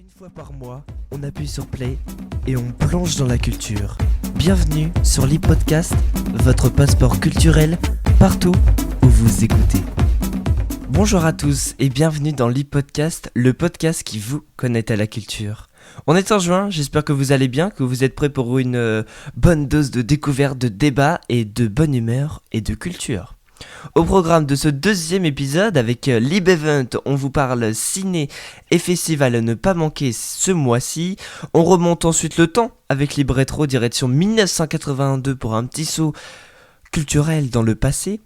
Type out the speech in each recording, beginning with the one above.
Une fois par mois, on appuie sur play et on plonge dans la culture. Bienvenue sur l'e-podcast, votre passeport culturel, partout où vous écoutez. Bonjour à tous et bienvenue dans l'e-podcast, le podcast qui vous connecte à la culture. On est en juin, j'espère que vous allez bien, que vous êtes prêts pour une bonne dose de découverte, de débat et de bonne humeur et de culture. Au programme de ce deuxième épisode avec Libevent, on vous parle ciné et festival à ne pas manquer ce mois-ci. On remonte ensuite le temps avec Libre Rétro direction 1982 pour un petit saut culturel dans le passé.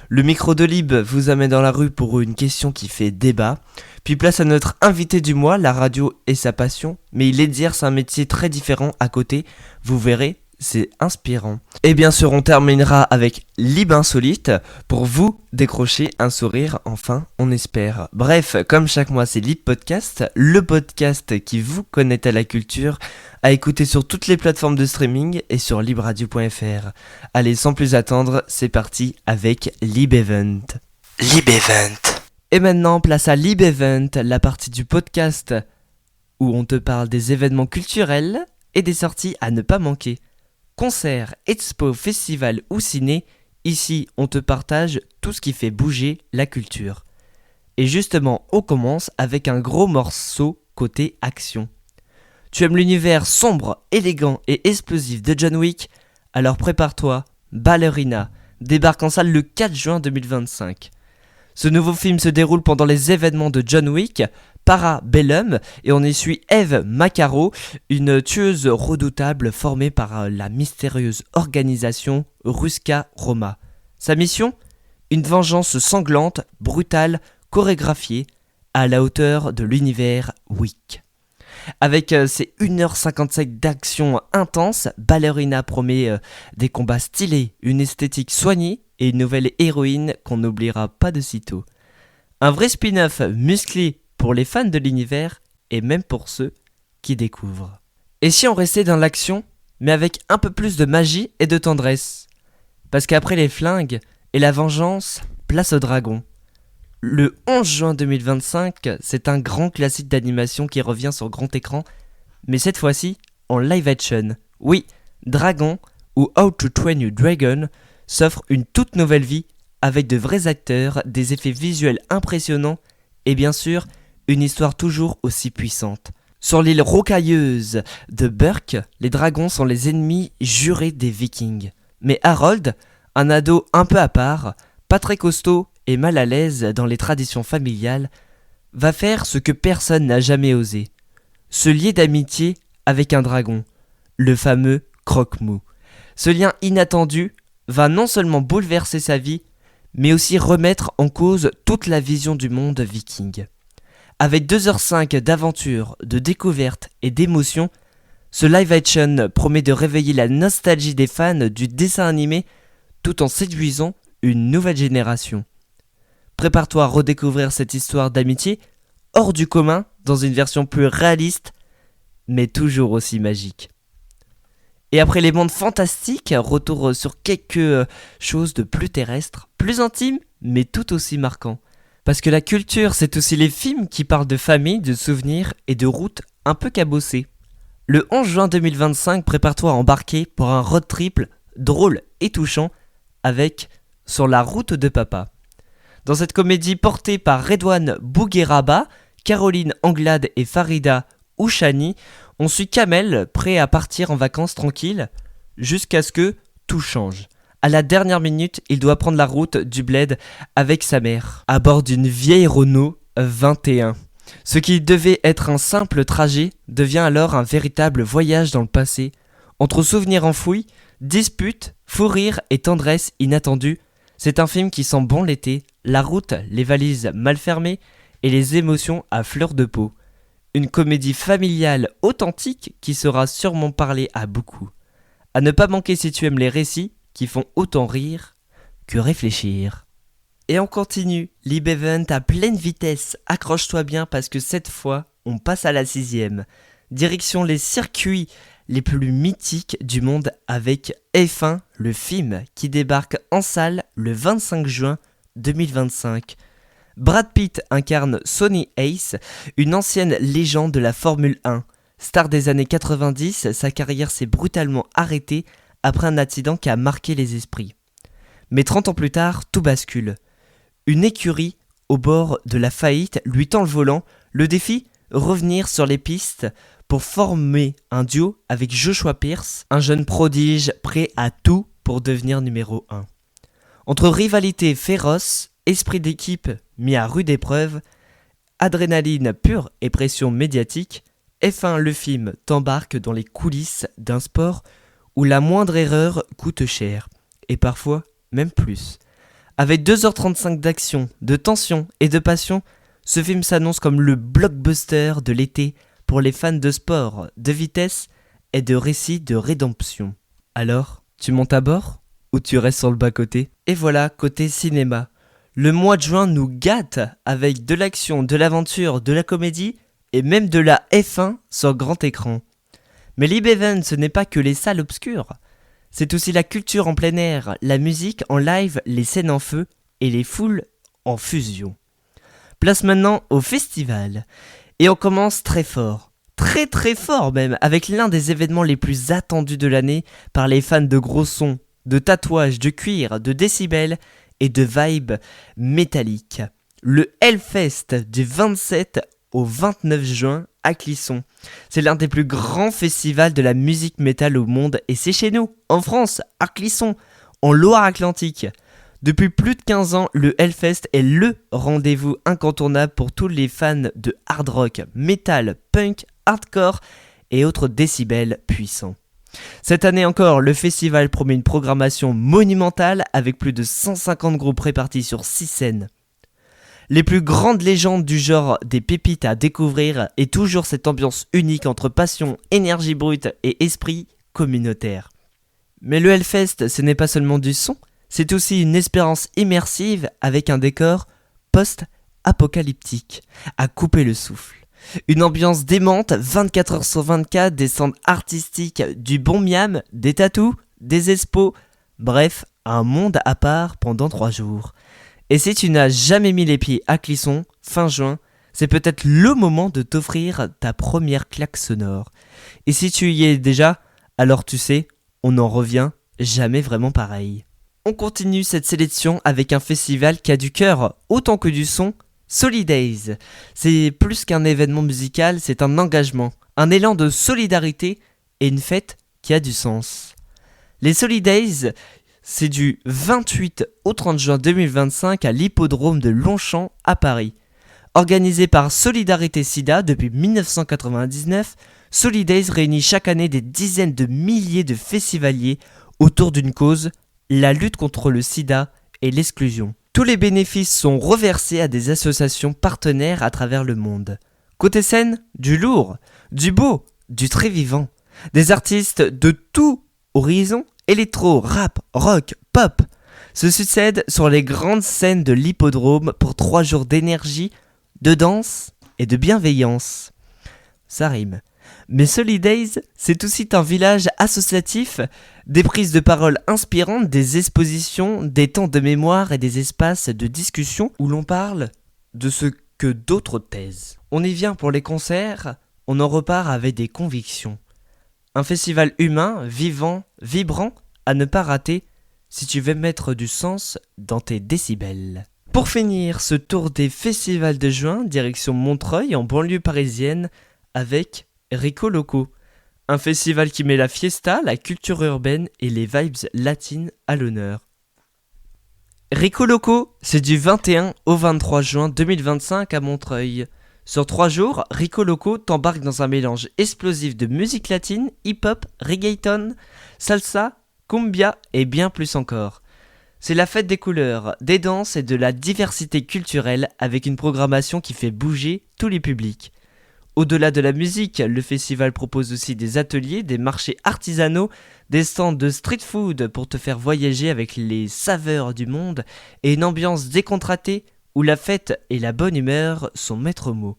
Le micro de Lib vous amène dans la rue pour une question qui fait débat. Puis place à notre invité du mois, la radio est sa passion, mais il exerce un métier très différent à côté, vous verrez. C'est inspirant. Et bien sûr, on terminera avec Lib Insolite pour vous décrocher un sourire, enfin, on espère. Bref, comme chaque mois, c'est Lib Podcast, le podcast qui vous connecte à la culture, à écouter sur toutes les plateformes de streaming et sur libradio.fr. Allez, sans plus attendre, c'est parti avec Libevent. Libevent. Et maintenant, place à Libevent, la partie du podcast où on te parle des événements culturels et des sorties à ne pas manquer. Concerts, expo, festival ou ciné, ici on te partage tout ce qui fait bouger la culture. Et justement, on commence avec un gros morceau côté action. Tu aimes l'univers sombre, élégant et explosif de John Wick? Alors prépare-toi, Ballerina débarque en salle le 4 juin 2025. Ce nouveau film se déroule pendant les événements de John Wick, Parabellum, et on y suit Eve Macaro, une tueuse redoutable formée par la mystérieuse organisation Ruska Roma. Sa mission? Une vengeance sanglante, brutale, chorégraphiée, à la hauteur de l'univers Wick. Avec ses 1h57 d'action intense, Ballerina promet des combats stylés, une esthétique soignée et une nouvelle héroïne qu'on n'oubliera pas de sitôt. Un vrai spin-off musclé pour les fans de l'univers et même pour ceux qui découvrent. Et si on restait dans l'action, mais avec un peu plus de magie et de tendresse? Parce qu'après les flingues et la vengeance, place au dragon. Le 11 juin 2025, c'est un grand classique d'animation qui revient sur grand écran, mais cette fois-ci en live action. Oui, Dragon ou How to Train Your Dragon s'offre une toute nouvelle vie avec de vrais acteurs, des effets visuels impressionnants et bien sûr une histoire toujours aussi puissante. Sur l'île rocailleuse de Burke, les dragons sont les ennemis jurés des Vikings. Mais Harold, un ado un peu à part, pas très costaud et mal à l'aise dans les traditions familiales, va faire ce que personne n'a jamais osé. Se lier d'amitié avec un dragon, le fameux Croque-Mou. Ce lien inattendu va non seulement bouleverser sa vie, mais aussi remettre en cause toute la vision du monde viking. Avec 2h05 d'aventure, de découverte et d'émotion, ce live action promet de réveiller la nostalgie des fans du dessin animé tout en séduisant une nouvelle génération. Prépare-toi à redécouvrir cette histoire d'amitié hors du commun dans une version plus réaliste, mais toujours aussi magique. Et après les mondes fantastiques, retour sur quelque chose de plus terrestre, plus intime, mais tout aussi marquant. Parce que la culture, c'est aussi les films qui parlent de famille, de souvenirs et de routes un peu cabossées. Le 11 juin 2025, prépare-toi à embarquer pour un road trip drôle et touchant avec Sur la route de papa. Dans cette comédie portée par Redouane Bougueraba, Caroline Anglade et Farida Ouchani, on suit Kamel prêt à partir en vacances tranquille jusqu'à ce que tout change. À la dernière minute, il doit prendre la route du bled avec sa mère, à bord d'une vieille Renault 21. Ce qui devait être un simple trajet devient alors un véritable voyage dans le passé, entre souvenirs enfouis, disputes, fous rires et tendresse inattendue. C'est un film qui sent bon l'été, la route, les valises mal fermées et les émotions à fleur de peau. Une comédie familiale authentique qui sera sûrement parlée à beaucoup. À ne pas manquer si tu aimes les récits qui font autant rire que réfléchir. Et on continue, Libevent à pleine vitesse, accroche-toi bien parce que cette fois, on passe à la 6e. Direction les circuits les plus mythiques du monde avec F1, le film qui débarque en salle le 25 juin 2025. Brad Pitt incarne Sonny Hayes, une ancienne légende de la Formule 1. Star des années 90, sa carrière s'est brutalement arrêtée après un accident qui a marqué les esprits. Mais 30 ans plus tard, tout bascule. Une écurie au bord de la faillite lui tend le volant. Le défi, revenir sur les pistes pour former un duo avec Joshua Pierce, un jeune prodige prêt à tout pour devenir numéro 1. Entre rivalité féroce, esprit d'équipe mis à rude épreuve, adrénaline pure et pression médiatique, F1 le film t'embarque dans les coulisses d'un sport où la moindre erreur coûte cher, et parfois même plus. Avec 2h35 d'action, de tension et de passion, ce film s'annonce comme le blockbuster de l'été pour les fans de sport, de vitesse et de récits de rédemption. Alors, tu montes à bord ou tu restes sur le bas-côté ? Et voilà, côté cinéma. Le mois de juin nous gâte avec de l'action, de l'aventure, de la comédie et même de la F1 sur grand écran. Mais Libéven, ce n'est pas que les salles obscures. C'est aussi la culture en plein air, la musique en live, les scènes en feu et les foules en fusion. Place maintenant au festival. Et on commence très fort. Très très fort même, avec l'un des événements les plus attendus de l'année par les fans de gros sons, de tatouages, de cuir, de décibels et de vibes métalliques. Le Hellfest du 27 au 29 juin à Clisson. C'est l'un des plus grands festivals de la musique métal au monde et c'est chez nous, en France, à Clisson, en Loire-Atlantique. Depuis plus de 15 ans, le Hellfest est le rendez-vous incontournable pour tous les fans de hard rock, metal, punk, hardcore et autres décibels puissants. Cette année encore, le festival promet une programmation monumentale avec plus de 150 groupes répartis sur 6 scènes. Les plus grandes légendes du genre, des pépites à découvrir et toujours cette ambiance unique entre passion, énergie brute et esprit communautaire. Mais le Hellfest, ce n'est pas seulement du son, c'est aussi une expérience immersive avec un décor post-apocalyptique, à couper le souffle. Une ambiance démente, 24h sur 24, des centres artistiques, du bon miam, des tatous, des expos, bref, un monde à part pendant 3 jours. Et si tu n'as jamais mis les pieds à Clisson, fin juin, c'est peut-être le moment de t'offrir ta première claque sonore. Et si tu y es déjà, alors tu sais, on n'en revient jamais vraiment pareil. On continue cette sélection avec un festival qui a du cœur autant que du son, Solidays. C'est plus qu'un événement musical, c'est un engagement, un élan de solidarité et une fête qui a du sens. Les Solidays, c'est du 28 au 30 juin 2025 à l'hippodrome de Longchamp à Paris. Organisé par Solidarité Sida depuis 1999, Solidays réunit chaque année des dizaines de milliers de festivaliers autour d'une cause, la lutte contre le sida et l'exclusion. Tous les bénéfices sont reversés à des associations partenaires à travers le monde. Côté scène, du lourd, du beau, du très vivant. Des artistes de tout horizon, électro, rap, rock, pop, se succèdent sur les grandes scènes de l'hippodrome pour 3 jours d'énergie, de danse et de bienveillance. Ça rime. Mais Solidays, c'est aussi un village associatif, des prises de parole inspirantes, des expositions, des temps de mémoire et des espaces de discussion où l'on parle de ce que d'autres taisent. On y vient pour les concerts, on en repart avec des convictions. Un festival humain, vivant, vibrant, à ne pas rater si tu veux mettre du sens dans tes décibels. Pour finir ce tour des festivals de juin, direction Montreuil en banlieue parisienne avec Rico Loco, un festival qui met la fiesta, la culture urbaine et les vibes latines à l'honneur. Rico Loco, c'est du 21 au 23 juin 2025 à Montreuil. Sur 3 jours, Rico Loco t'embarque dans un mélange explosif de musique latine, hip-hop, reggaeton, salsa, cumbia et bien plus encore. C'est la fête des couleurs, des danses et de la diversité culturelle avec une programmation qui fait bouger tous les publics. Au-delà de la musique, le festival propose aussi des ateliers, des marchés artisanaux, des stands de street food pour te faire voyager avec les saveurs du monde et une ambiance décontractée où la fête et la bonne humeur sont maîtres mots.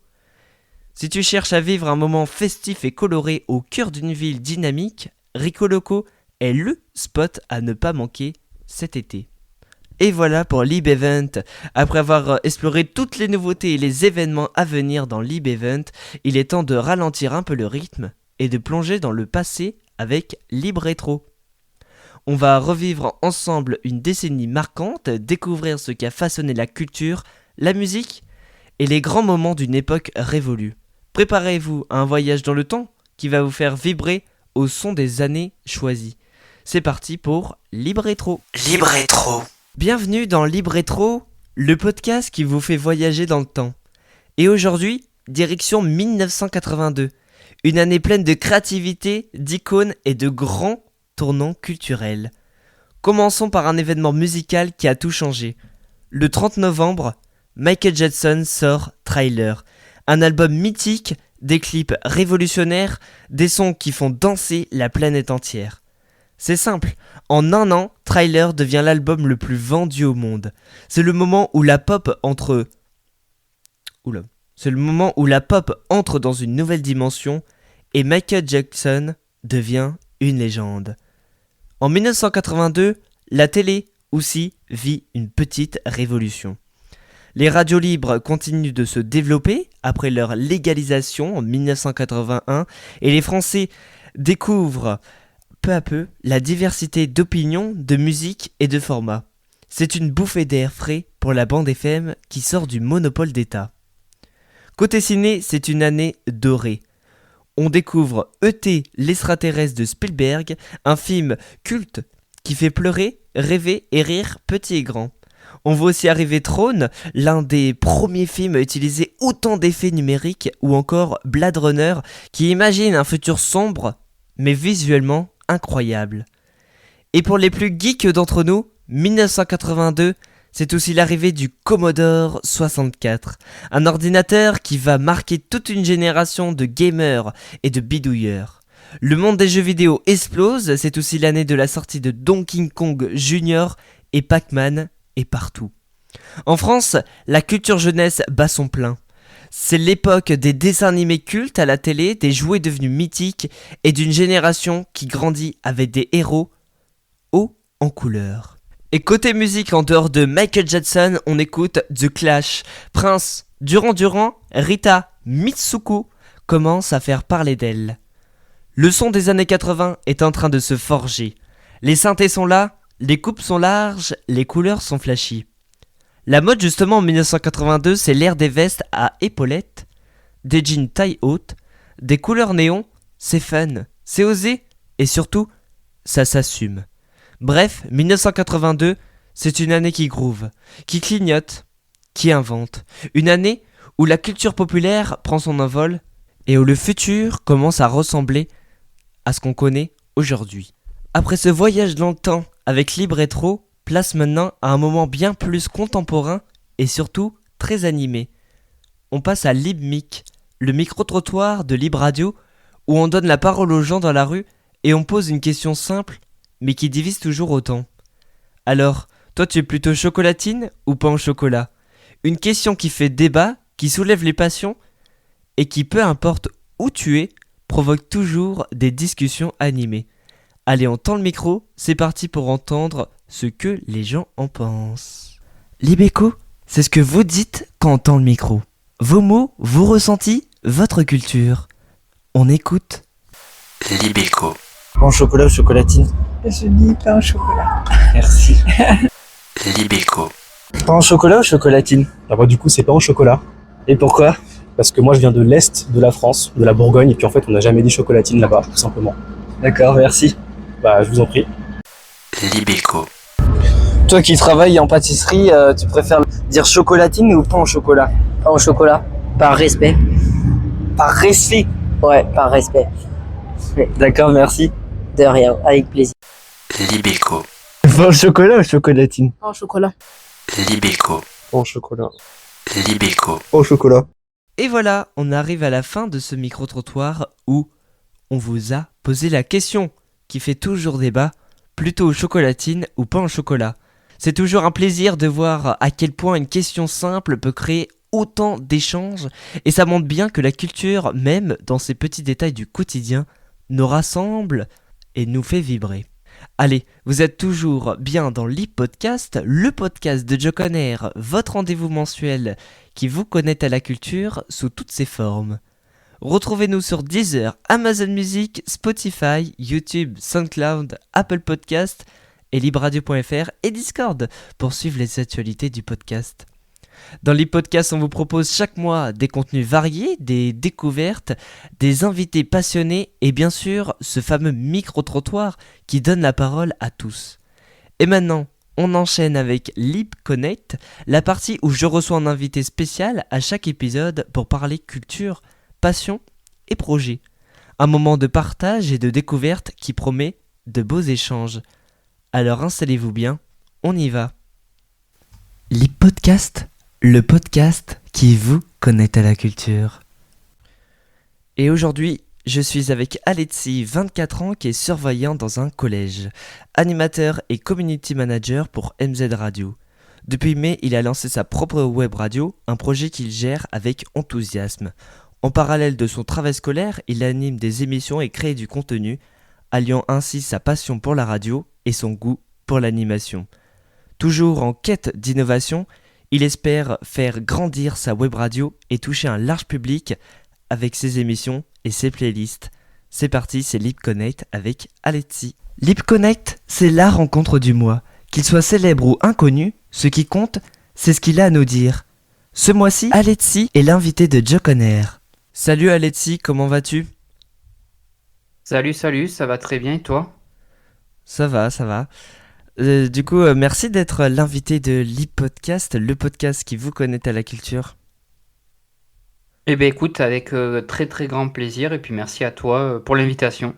Si tu cherches à vivre un moment festif et coloré au cœur d'une ville dynamique, Rico Loco est le spot à ne pas manquer cet été. Et voilà pour Lib Event. Après avoir exploré toutes les nouveautés et les événements à venir dans Lib Event, il est temps de ralentir un peu le rythme et de plonger dans le passé avec Lib Rétro. On va revivre ensemble une décennie marquante, découvrir ce qui a façonné la culture, la musique et les grands moments d'une époque révolue. Préparez-vous à un voyage dans le temps qui va vous faire vibrer au son des années choisies. C'est parti pour Lib Rétro. Lib Rétro. Bienvenue dans Lib Rétro, le podcast qui vous fait voyager dans le temps. Et aujourd'hui, direction 1982, une année pleine de créativité, d'icônes et de grands tournants culturels. Commençons par un événement musical qui a tout changé. Le 30 novembre, Michael Jackson sort Thriller, un album mythique, des clips révolutionnaires, des sons qui font danser la planète entière. C'est simple, en un an, Thriller devient l'album le plus vendu au monde. C'est le moment où la pop entre dans une nouvelle dimension et Michael Jackson devient une légende. En 1982, la télé aussi vit une petite révolution. Les radios libres continuent de se développer après leur légalisation en 1981 et les Français découvrent peu à peu la diversité d'opinions, de musique et de formats. C'est une bouffée d'air frais pour la bande FM qui sort du monopole d'État. Côté ciné, c'est une année dorée. On découvre E.T. l'extraterrestre de Spielberg, un film culte qui fait pleurer, rêver et rire petit et grand. On voit aussi arriver Tron, l'un des premiers films à utiliser autant d'effets numériques, ou encore Blade Runner, qui imagine un futur sombre, mais visuellement incroyable. Et pour les plus geeks d'entre nous, 1982, c'est aussi l'arrivée du Commodore 64, un ordinateur qui va marquer toute une génération de gamers et de bidouilleurs. Le monde des jeux vidéo explose, c'est aussi l'année de la sortie de Donkey Kong Jr. et Pac-Man est partout. En France, la culture jeunesse bat son plein. C'est l'époque des dessins animés cultes à la télé, des jouets devenus mythiques et d'une génération qui grandit avec des héros hauts en couleur. Et côté musique, en dehors de Michael Jackson, on écoute The Clash. Prince, Duran Duran, Rita, Mitsuko commencent à faire parler d'elle. Le son des années 80 est en train de se forger. Les synthés sont là, les coupes sont larges, les couleurs sont flashy. La mode justement en 1982, c'est l'ère des vestes à épaulettes, des jeans taille haute, des couleurs néon, c'est fun, c'est osé et surtout, ça s'assume. Bref, 1982, c'est une année qui groove, qui clignote, qui invente. Une année où la culture populaire prend son envol et où le futur commence à ressembler à ce qu'on connaît aujourd'hui. Après ce voyage dans le temps avec Lib Rétro, place maintenant à un moment bien plus contemporain et surtout très animé. On passe à Lib Mic, le micro-trottoir de Lib Radio où on donne la parole aux gens dans la rue et on pose une question simple mais qui divise toujours autant. Alors, toi tu es plutôt chocolatine ou pain au chocolat ? Une question qui fait débat, qui soulève les passions et qui, peu importe où tu es, provoque toujours des discussions animées. Allez, on tend le micro, c'est parti pour entendre ce que les gens en pensent. Libéco, c'est ce que vous dites quand on tend le micro. Vos mots, vos ressentis, votre culture. On écoute. Libéco. Pain au chocolat ou chocolatine ? Je dis pain au chocolat. Merci. Libéco. Pain au chocolat ou chocolatine ? Ah bah du coup c'est pain au chocolat, Et pourquoi ? parce que moi je viens de l'Est de la France, de la Bourgogne, et puis en fait on n'a jamais dit chocolatine là-bas, tout simplement. D'accord, merci. Bah je vous en prie. Libéco. Toi qui travailles en pâtisserie, tu préfères dire chocolatine ou pain au chocolat ? Pain au chocolat. Par respect. Par respect. Ouais, par respect. D'accord, merci. De rien, avec plaisir. Libéco. Pain au chocolat ou chocolatine ? Pain au chocolat. Libéco. Pain au chocolat. Libéco. Au chocolat. Et voilà, on arrive à la fin de ce micro-trottoir où on vous a posé la question qui fait toujours débat, plutôt chocolatine ou pain au chocolat. C'est toujours un plaisir de voir à quel point une question simple peut créer autant d'échanges et ça montre bien que la culture, même dans ces petits détails du quotidien, nous rassemble et nous fait vibrer. Allez, vous êtes toujours bien dans l'Hip Podcast, le podcast de Joe Conner, votre rendez-vous mensuel qui vous connecte à la culture sous toutes ses formes. Retrouvez-nous sur Deezer, Amazon Music, Spotify, YouTube, SoundCloud, Apple Podcast et libradio.fr et Discord pour suivre les actualités du podcast. Dans les podcasts, on vous propose chaque mois des contenus variés, des découvertes, des invités passionnés et bien sûr ce fameux micro-trottoir qui donne la parole à tous. Et maintenant, on enchaîne avec Lip Connect, la partie où je reçois un invité spécial à chaque épisode pour parler culture, passion et projet. Un moment de partage et de découverte qui promet de beaux échanges. Alors installez-vous bien, on y va. Lip Podcast, le podcast qui vous connecte à la culture. Et aujourd'hui, je suis avec Alexis, 24 ans, qui est surveillant dans un collège, animateur et community manager pour MZ Radio. Depuis mai, il a lancé sa propre web radio, un projet qu'il gère avec enthousiasme. En parallèle de son travail scolaire, il anime des émissions et crée du contenu, alliant ainsi sa passion pour la radio et son goût pour l'animation. Toujours en quête d'innovation, il espère faire grandir sa web radio et toucher un large public avec ses émissions et ses playlists. C'est parti, c'est Lip Connect avec Alexis. Lip Connect, c'est la rencontre du mois. Qu'il soit célèbre ou inconnu, ce qui compte, c'est ce qu'il a à nous dire. Ce mois-ci, Alexis est l'invité de Joe Conner. Salut Alexis, comment vas-tu ? Salut, ça va très bien et toi? Ça va. Merci d'être l'invité de Lip Podcast, le podcast qui vous connecte à la culture. Eh bien écoute, avec très très grand plaisir et puis merci à toi pour l'invitation.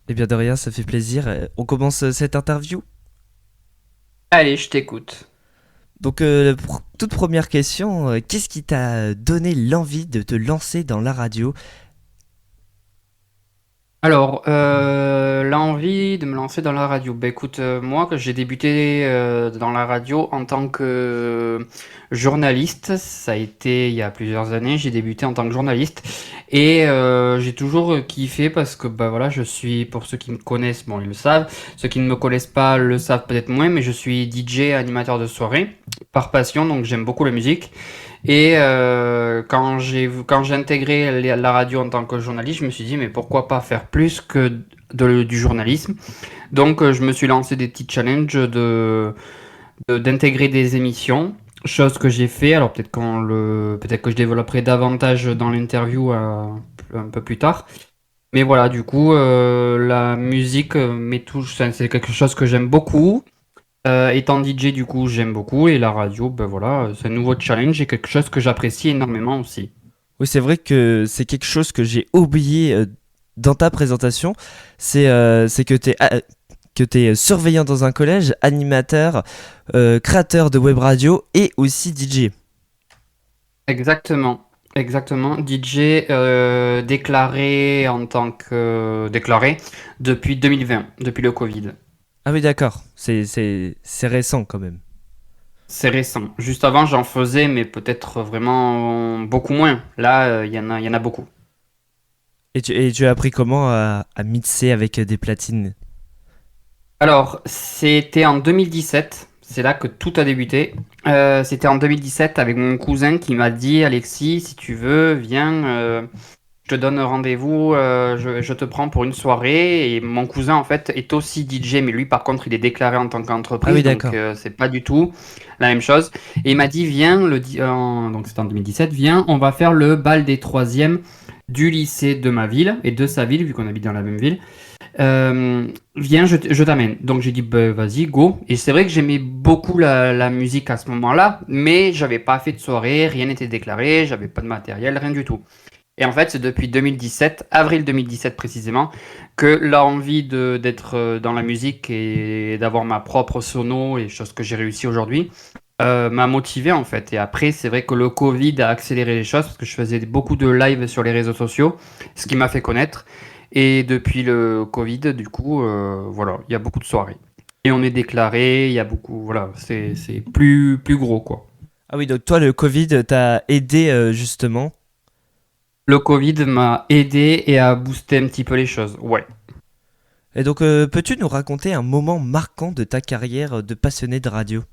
Eh bien de rien, ça fait plaisir. On commence cette interview. Allez, je t'écoute. Donc toute première question, qu'est-ce qui t'a donné l'envie de te lancer dans la radio ? Alors, l'envie de me lancer dans la radio. Ben écoute, moi, que j'ai débuté dans la radio en tant que journaliste, ça a été il y a plusieurs années, j'ai débuté en tant que journaliste et j'ai toujours kiffé parce que, bah voilà, je suis, pour ceux qui me connaissent, bon, ils le savent, ceux qui ne me connaissent pas le savent peut-être moins, mais je suis DJ, animateur de soirée, par passion, donc j'aime beaucoup la musique. Et quand j'ai intégré la radio en tant que journaliste, je me suis dit mais pourquoi pas faire plus que du journalisme. Donc je me suis lancé des petits challenges d'intégrer des émissions, chose que j'ai fait. Alors peut-être que je développerai davantage dans l'interview un peu plus tard. Mais voilà, du coup la musique c'est quelque chose que j'aime beaucoup. Étant DJ, du coup, j'aime beaucoup et la radio, ben voilà, c'est un nouveau challenge et quelque chose que j'apprécie énormément aussi. Oui, c'est vrai que c'est quelque chose que j'ai oublié dans ta présentation, c'est que t'es surveillant dans un collège, animateur, créateur de web radio et aussi DJ. Exactement. DJ déclaré en tant que déclaré depuis 2020, depuis le Covid. Ah oui, d'accord, c'est récent quand même. C'est récent. Juste avant, j'en faisais, mais peut-être vraiment beaucoup moins. Là, il y en a beaucoup. Et tu as appris comment à mixer avec des platines ? Alors, c'était en 2017. C'est là que tout a débuté. C'était en 2017 avec mon cousin qui m'a dit, Alexis, si tu veux, viens, je te donne rendez-vous, je te prends pour une soirée. Et mon cousin, en fait, est aussi DJ, mais lui, par contre, il est déclaré en tant qu'entreprise. Ah oui, d'accord. Donc, c'est pas du tout la même chose. Et il m'a dit, viens, donc c'était en 2017, viens, on va faire le bal des troisièmes du lycée de ma ville et de sa ville, vu qu'on habite dans la même ville. Viens, je t'amène. Donc j'ai dit, bah, vas-y, go. Et c'est vrai que j'aimais beaucoup la musique à ce moment-là, mais j'avais pas fait de soirée, rien n'était déclaré, j'avais pas de matériel, rien du tout. Et en fait, c'est depuis 2017, avril 2017 précisément, que l'envie d'être dans la musique et d'avoir ma propre sono, et chose que j'ai réussi aujourd'hui, m'a motivé en fait. Et après, c'est vrai que le Covid a accéléré les choses, parce que je faisais beaucoup de live sur les réseaux sociaux, ce qui m'a fait connaître. Et depuis le Covid, du coup, voilà, il y a beaucoup de soirées. Et on est déclaré, il y a beaucoup, voilà, c'est plus gros, quoi. Ah oui, donc toi, le Covid t'a aidé justement. Le Covid m'a aidé et a boosté un petit peu les choses, ouais. Et donc, peux-tu nous raconter un moment marquant de ta carrière de passionné de radio?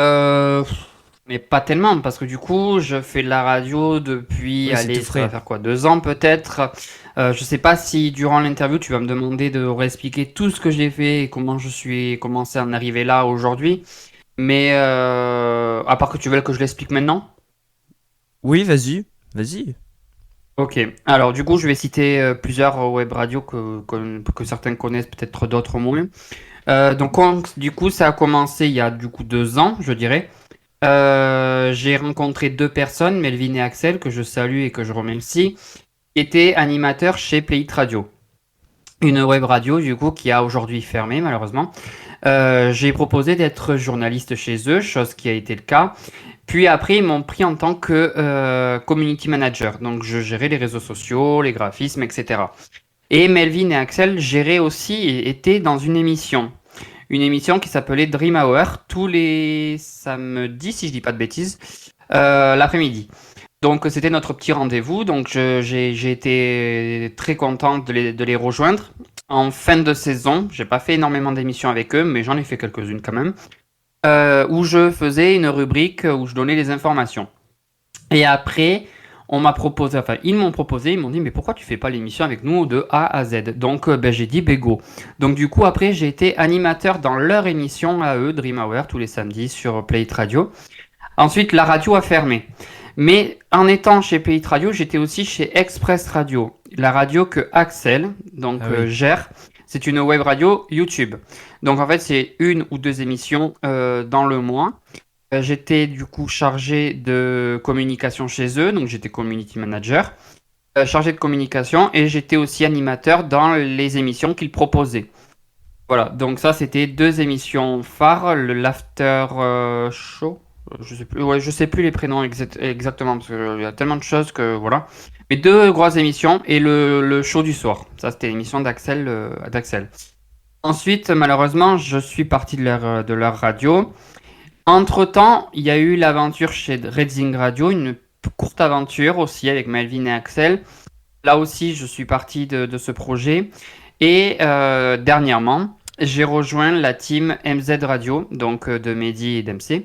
Euh, mais pas tellement, parce que du coup, je fais de la radio depuis, Oui, c'est allez, tout ça va frais. faire quoi, 2 ans peut-être. Je sais pas si durant l'interview, tu vas me demander de réexpliquer tout ce que j'ai fait et comment je suis commencé à en arriver là aujourd'hui. Mais à part que tu veux que je l'explique maintenant. Oui, vas-y, vas-y. Ok, alors du coup, je vais citer plusieurs web radios que certains connaissent, peut-être d'autres moins. Du coup, ça a commencé il y a du coup 2 ans, je dirais. J'ai rencontré deux personnes, Melvin et Axel, que je salue et que je remercie, qui étaient animateurs chez Playit Radio, une web radio du coup qui a aujourd'hui fermé malheureusement. J'ai proposé d'être journaliste chez eux, chose qui a été le cas. Puis après, ils m'ont pris en tant que community manager. Donc, je gérais les réseaux sociaux, les graphismes, etc. Et Melvin et Axel géraient aussi et étaient dans une émission. Une émission qui s'appelait Dream Hour, tous les samedis, si je dis pas de bêtises, l'après-midi. Donc, c'était notre petit rendez-vous. Donc, j'ai été très content de les rejoindre. En fin de saison, j'ai pas fait énormément d'émissions avec eux, mais j'en ai fait quelques-unes quand même. Où je faisais une rubrique où je donnais les informations. Et après, ils m'ont proposé, ils m'ont dit, mais pourquoi tu fais pas l'émission avec nous de A à Z? Donc, j'ai dit, go. Donc, du coup, après, j'ai été animateur dans leur émission à eux, Dream Hour, tous les samedis sur Playit Radio. Ensuite, la radio a fermé. Mais en étant chez Playit Radio, j'étais aussi chez Express Radio, la radio que Axel gère. C'est une web radio YouTube. Donc en fait, c'est 1 ou 2 émissions dans le mois. J'étais du coup chargé de communication chez eux, donc j'étais community manager, chargé de communication, et j'étais aussi animateur dans les émissions qu'ils proposaient. Voilà, donc ça c'était 2 émissions phares, l'After Show, je sais plus les prénoms exactement, parce qu'il y a tellement de choses que voilà. Mais 2 grosses émissions, et le show du soir, ça c'était l'émission d'Axel. Ensuite, malheureusement, je suis parti de leur radio. Entre-temps, il y a eu l'aventure chez Redzing Radio, une courte aventure aussi avec Melvin et Axel. Là aussi, je suis parti de ce projet. Et dernièrement, j'ai rejoint la team MZ Radio, donc de Mehdi et d'MC.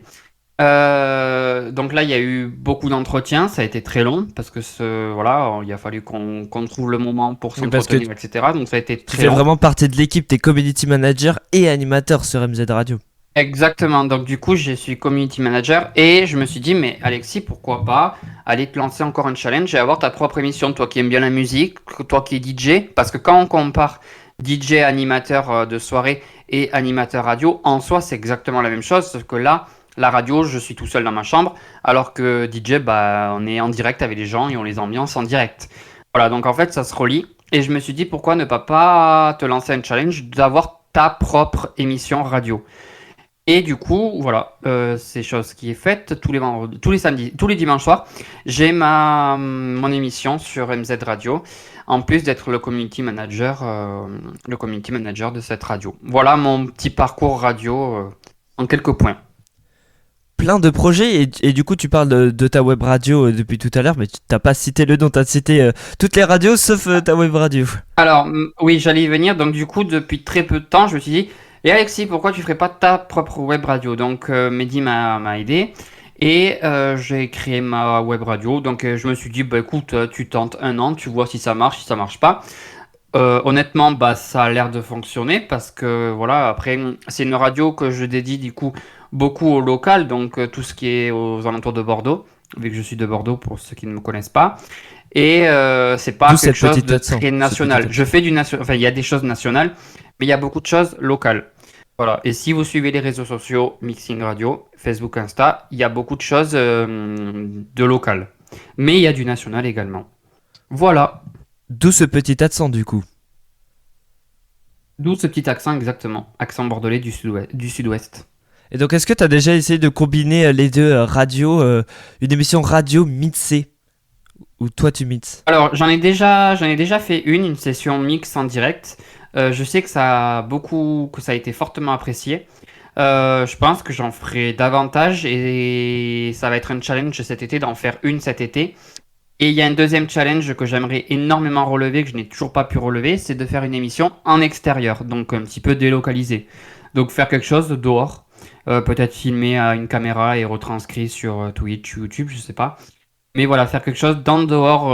Donc là, il y a eu beaucoup d'entretiens, ça a été très long parce que voilà, il a fallu qu'on trouve le moment pour Oui, parce que s'entretenir, etc. Donc ça a été Tu très fais long. vraiment partie de l'équipe, t'es community manager et animateur sur MZ Radio. Exactement, donc du coup, je suis community manager et je me suis dit, mais Alexis, pourquoi pas aller te lancer encore un challenge et avoir ta propre émission, toi qui aimes bien la musique, toi qui es DJ, parce que quand on compare DJ animateur de soirée et animateur radio, en soi, c'est exactement la même chose, sauf que là, la radio, je suis tout seul dans ma chambre, alors que DJ, bah, on est en direct avec les gens et on les ambiance en direct. Voilà, donc en fait, ça se relie. Et je me suis dit, pourquoi ne pas te lancer un challenge d'avoir ta propre émission radio. Et du coup, voilà, c'est chose qui est faite tous les samedis, tous les dimanches soirs. J'ai mon émission sur MZ Radio, en plus d'être le community manager de cette radio. Voilà mon petit parcours radio en quelques points. Plein de projets et du coup tu parles de ta web radio depuis tout à l'heure, mais tu t'as pas cité le nom, t'as cité toutes les radios sauf ta web radio. Alors, oui, j'allais y venir. Donc, du coup, depuis très peu de temps, je me suis dit, et Alexis, pourquoi tu ferais pas ta propre web radio? Donc, Mehdi m'a aidé et j'ai créé ma web radio. Donc, je me suis dit, bah écoute, tu tentes 1 an, tu vois si ça marche pas. Honnêtement, bah ça a l'air de fonctionner parce que voilà, après, c'est une radio que je dédie du coup beaucoup au local, donc tout ce qui est aux alentours de Bordeaux, vu que je suis de Bordeaux pour ceux qui ne me connaissent pas. Et c'est pas D'où quelque cette chose petite de accent, très ce national. petit Je fais du national, enfin il y a des choses nationales, mais il y a beaucoup de choses locales. Voilà. Et si vous suivez les réseaux sociaux, Mixing Radio, Facebook, Insta, il y a beaucoup de choses de local. Mais il y a du national également. Voilà. D'où ce petit accent du coup. D'où ce petit accent exactement. Accent bordelais du sud-ouest. Et donc est-ce que t'as déjà essayé de combiner les deux radios, une émission radio mixée, où toi tu mixes? Alors j'en ai déjà fait une session mix en direct. Je sais que ça a été fortement apprécié. Je pense que j'en ferai davantage et ça va être un challenge cet été d'en faire une cet été. Et il y a un deuxième challenge que j'aimerais énormément relever, que je n'ai toujours pas pu relever, c'est de faire une émission en extérieur, donc un petit peu délocalisée. Donc faire quelque chose dehors, peut-être filmé à une caméra et retranscrit sur Twitch, YouTube, je sais pas. Mais voilà, faire quelque chose d'en dehors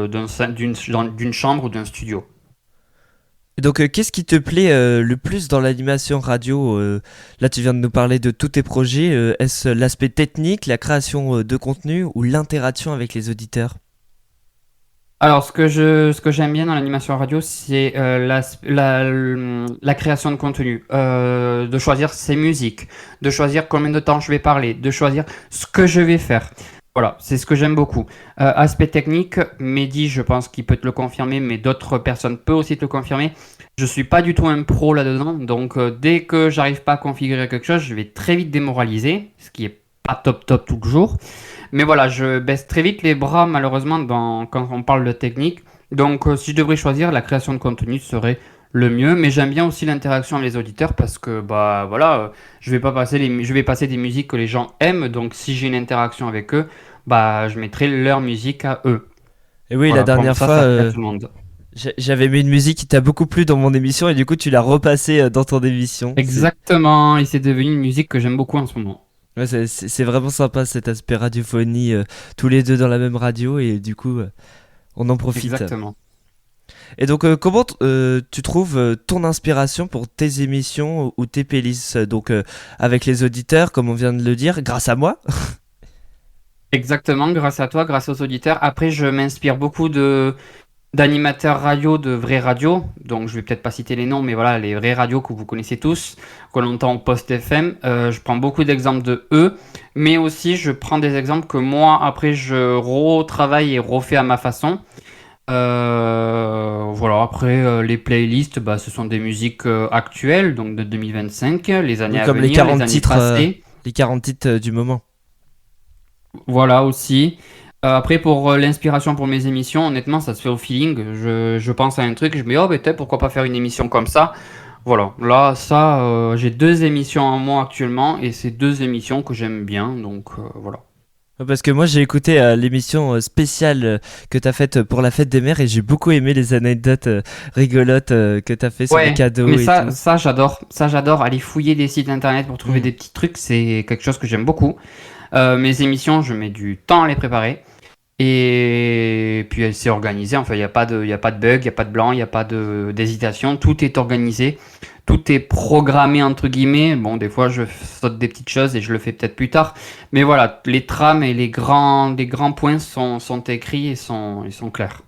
d'une chambre ou d'un studio. Et donc, qu'est-ce qui te plaît le plus dans l'animation radio Là, tu viens de nous parler de tous tes projets. Est-ce l'aspect technique, la création de contenu ou l'interaction avec les auditeurs? Alors, ce que j'aime bien dans l'animation radio, c'est la création de contenu, de choisir ses musiques, de choisir combien de temps je vais parler, de choisir ce que je vais faire. Voilà, c'est ce que j'aime beaucoup. Aspect technique, Mehdi, je pense qu'il peut te le confirmer, mais d'autres personnes peuvent aussi te le confirmer. Je suis pas du tout un pro là-dedans, donc dès que j'arrive pas à configurer quelque chose, je vais très vite démoraliser, ce qui est pas top tout le jour. Mais voilà, je baisse très vite les bras malheureusement quand on parle de technique. Donc si je devrais choisir, la création de contenu serait le mieux. Mais j'aime bien aussi l'interaction avec les auditeurs parce que bah voilà, je vais passer des musiques que les gens aiment. Donc si j'ai une interaction avec eux, bah je mettrai leur musique à eux. Et oui, Voilà, la dernière ça fois, plaît à tout le monde. j'avais mis une musique qui t'a beaucoup plu dans mon émission et du coup, tu l'as repassée dans ton émission. Exactement, et c'est devenu une musique que j'aime beaucoup en ce moment. Ouais, c'est vraiment sympa cet aspect radiophonie, tous les deux dans la même radio et du coup, on en profite. Exactement. Et donc, comment tu trouves ton inspiration pour tes émissions ou tes playlists donc avec les auditeurs, comme on vient de le dire, grâce à moi? Exactement, grâce à toi, grâce aux auditeurs. Après, je m'inspire beaucoup d'animateurs radio, de vraies radios. Donc, je vais peut-être pas citer les noms, mais voilà, les vraies radios que vous connaissez tous, que l'on entend au Post FM. Je prends beaucoup d'exemples de eux, mais aussi je prends des exemples que moi, après, je retravaille et refais à ma façon. Voilà, après, les playlists, bah, ce sont des musiques actuelles, donc de 2025, les années à Comme les venir, 40 les années titres, passées. les 40 titres du moment. Voilà aussi. Après, pour l'inspiration pour mes émissions, honnêtement, ça se fait au feeling. Je pense à un truc, je me dis, oh, peut-être, pourquoi pas faire une émission comme ça. Voilà, là, ça, j'ai 2 émissions en moi actuellement, et c'est 2 émissions que j'aime bien, donc voilà. Parce que moi j'ai écouté l'émission spéciale que t'as faite pour la fête des mères et j'ai beaucoup aimé les anecdotes rigolotes que t'as fait sur les cadeaux mais et ça, tout. ça j'adore. Ça, j'adore. Aller fouiller des sites internet pour trouver Mm. des petits trucs, c'est quelque chose que j'aime beaucoup. Mes émissions, je mets du temps à les préparer. Et puis c'est organisé, enfin il n'y a pas de bug, il n'y a pas de blanc, il n'y a pas d'hésitation, tout est organisé, tout est programmé entre guillemets. Bon, des fois je saute des petites choses et je le fais peut-être plus tard, mais voilà, les trames et les grands points sont écrits et sont clairs.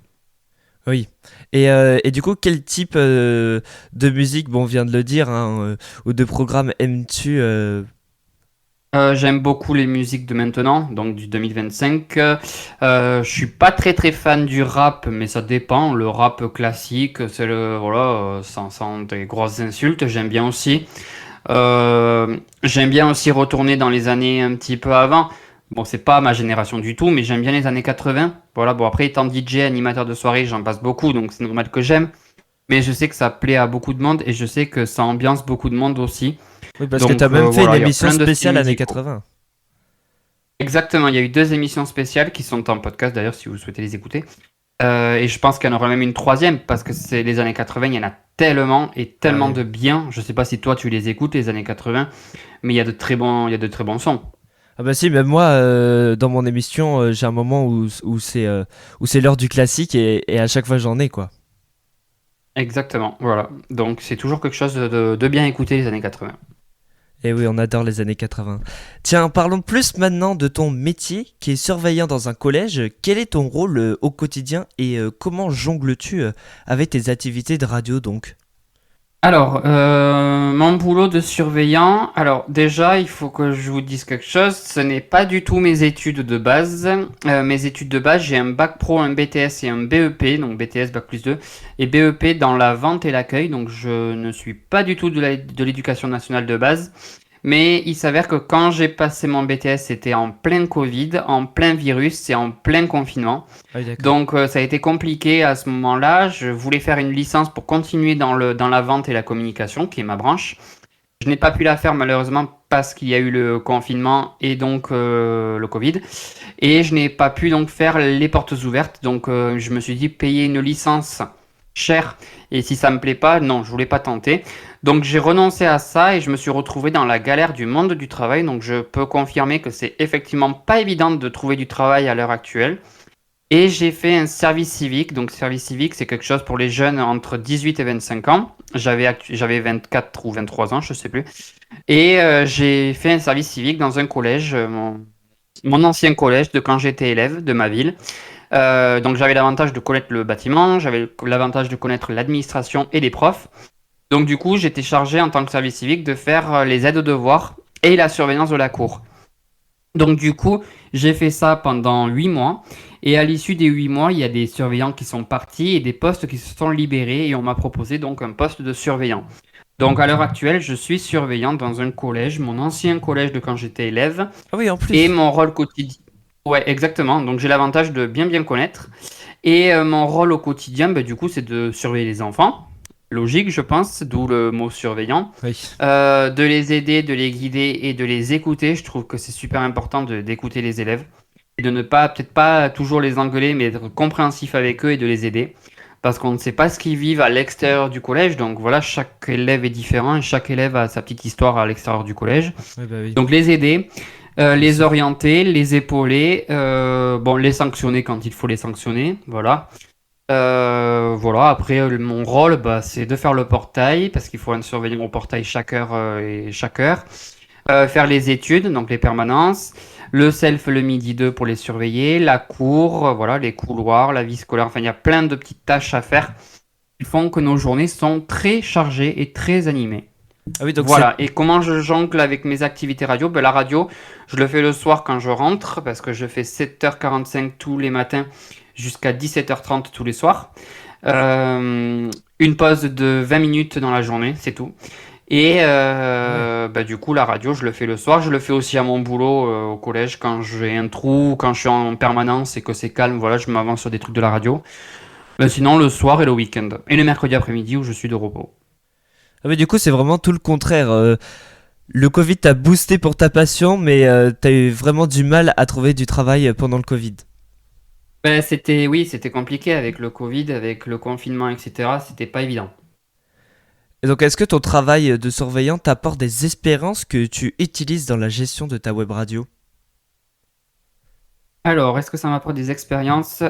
Oui. Et du coup, quel type de musique, bon on vient de le dire, hein, ou de programme aimes-tu J'aime beaucoup les musiques de maintenant, donc du 2025. Je suis pas très fan du rap, mais ça dépend. Le rap classique, c'est voilà, sans des grosses insultes. J'aime bien aussi. J'aime bien aussi retourner dans les années un petit peu avant. Bon, c'est pas ma génération du tout, mais j'aime bien les années 80. Voilà, bon après étant DJ, animateur de soirée, j'en passe beaucoup, donc c'est normal que j'aime. Mais je sais que ça plaît à beaucoup de monde et je sais que ça ambiance beaucoup de monde aussi. Oui, parce Donc, que t'as même fait voilà, une il y a émission plein de spéciale styles années musicaux. 80. Exactement, il y a eu 2 émissions spéciales qui sont en podcast d'ailleurs si vous souhaitez les écouter. Et je pense qu'il y en aura même une 3e parce que c'est les années 80, il y en a tellement et tellement Ah oui. de bien. Je sais pas si toi tu les écoutes les années 80, mais il y a de très bons sons. Ah bah si, même moi, dans mon émission, j'ai un moment où c'est l'heure du classique et à chaque fois j'en ai quoi. Exactement, voilà. Donc c'est toujours quelque chose de bien écouter les années 80. Et oui, on adore les années 80. Tiens, parlons plus maintenant de ton métier qui est surveillant dans un collège. Quel est ton rôle au quotidien et comment jongles-tu avec tes activités de radio donc? Alors, mon boulot de surveillant, alors déjà, il faut que je vous dise quelque chose, ce n'est pas du tout mes études de base. Mes études de base, j'ai un bac pro, un BTS et un BEP, donc BTS bac plus 2, et BEP dans la vente et l'accueil, donc je ne suis pas du tout de l'éducation nationale de base. Mais il s'avère que quand j'ai passé mon BTS, c'était en plein Covid, en plein virus et en plein confinement. Ah oui, d'accord. Donc ça a été compliqué à ce moment-là. Je voulais faire une licence pour continuer dans la vente et la communication, qui est ma branche. Je n'ai pas pu la faire malheureusement parce qu'il y a eu le confinement et donc le Covid. Et je n'ai pas pu donc faire les portes ouvertes. Donc je me suis dit payer une licence chère et si ça me plaît pas, non, je voulais pas tenter. Donc j'ai renoncé à ça et je me suis retrouvé dans la galère du monde du travail. Donc je peux confirmer que c'est effectivement pas évident de trouver du travail à l'heure actuelle. Et j'ai fait un service civique. Donc service civique, c'est quelque chose pour les jeunes entre 18 et 25 ans. J'avais 24 ou 23 ans, je sais plus. Et j'ai fait un service civique dans un collège, mon ancien collège de quand j'étais élève de ma ville. Donc j'avais l'avantage de connaître le bâtiment, j'avais l'avantage de connaître l'administration et les profs. Donc du coup, j'étais chargé en tant que service civique de faire les aides aux devoirs et la surveillance de la cour. Donc du coup, j'ai fait ça pendant 8 mois. Et à l'issue des 8 mois, il y a des surveillants qui sont partis et des postes qui se sont libérés. Et on m'a proposé donc un poste de surveillant. Donc à l'heure actuelle, je suis surveillant dans un collège, mon ancien collège de quand j'étais élève. Ah oui, en plus. Et mon rôle quotidien... Ouais, exactement. Donc j'ai l'avantage de bien connaître. Et mon rôle au quotidien, du coup, c'est de surveiller les enfants. Logique, je pense, d'où le mot surveillant. Oui. De les aider, de les guider et de les écouter. Je trouve que c'est super important d'écouter les élèves. Et de ne pas, peut-être pas toujours les engueuler, mais être compréhensif avec eux et de les aider. Parce qu'on ne sait pas ce qu'ils vivent à l'extérieur du collège. Donc voilà, chaque élève est différent et chaque élève a sa petite histoire à l'extérieur du collège. Oui, bah oui. Donc les aider, les orienter, les épauler, les sanctionner quand il faut les sanctionner. Voilà. Voilà, après mon rôle c'est de faire le portail parce qu'il faut un surveillant au portail chaque heure et chaque heure. Faire les études, donc les permanences, le self le midi 2 pour les surveiller, la cour, voilà, les couloirs, la vie scolaire, enfin il y a plein de petites tâches à faire qui font que nos journées sont très chargées et très animées. Ah oui, donc Voilà, et comment je jongle avec mes activités radio? La radio, je le fais le soir quand je rentre parce que je fais 7h45 tous les matins jusqu'à 17h30 tous les soirs. Une pause de 20 minutes dans la journée, c'est tout. Et du coup, la radio, je le fais le soir. Je le fais aussi à mon boulot au collège quand j'ai un trou, quand je suis en permanence et que c'est calme. Voilà, je m'avance sur des trucs de la radio. Sinon, le soir et le week-end. Et le mercredi après-midi où je suis de repos. Ah mais du coup, c'est vraiment tout le contraire. Le Covid t'a boosté pour ta passion, mais t'as eu vraiment du mal à trouver du travail pendant le Covid. C'était compliqué avec le Covid, avec le confinement, etc. C'était pas évident. Et donc, est-ce que ton travail de surveillant t'apporte des expériences que tu utilises dans la gestion de ta web radio? Alors, est-ce que ça m'apporte des expériences?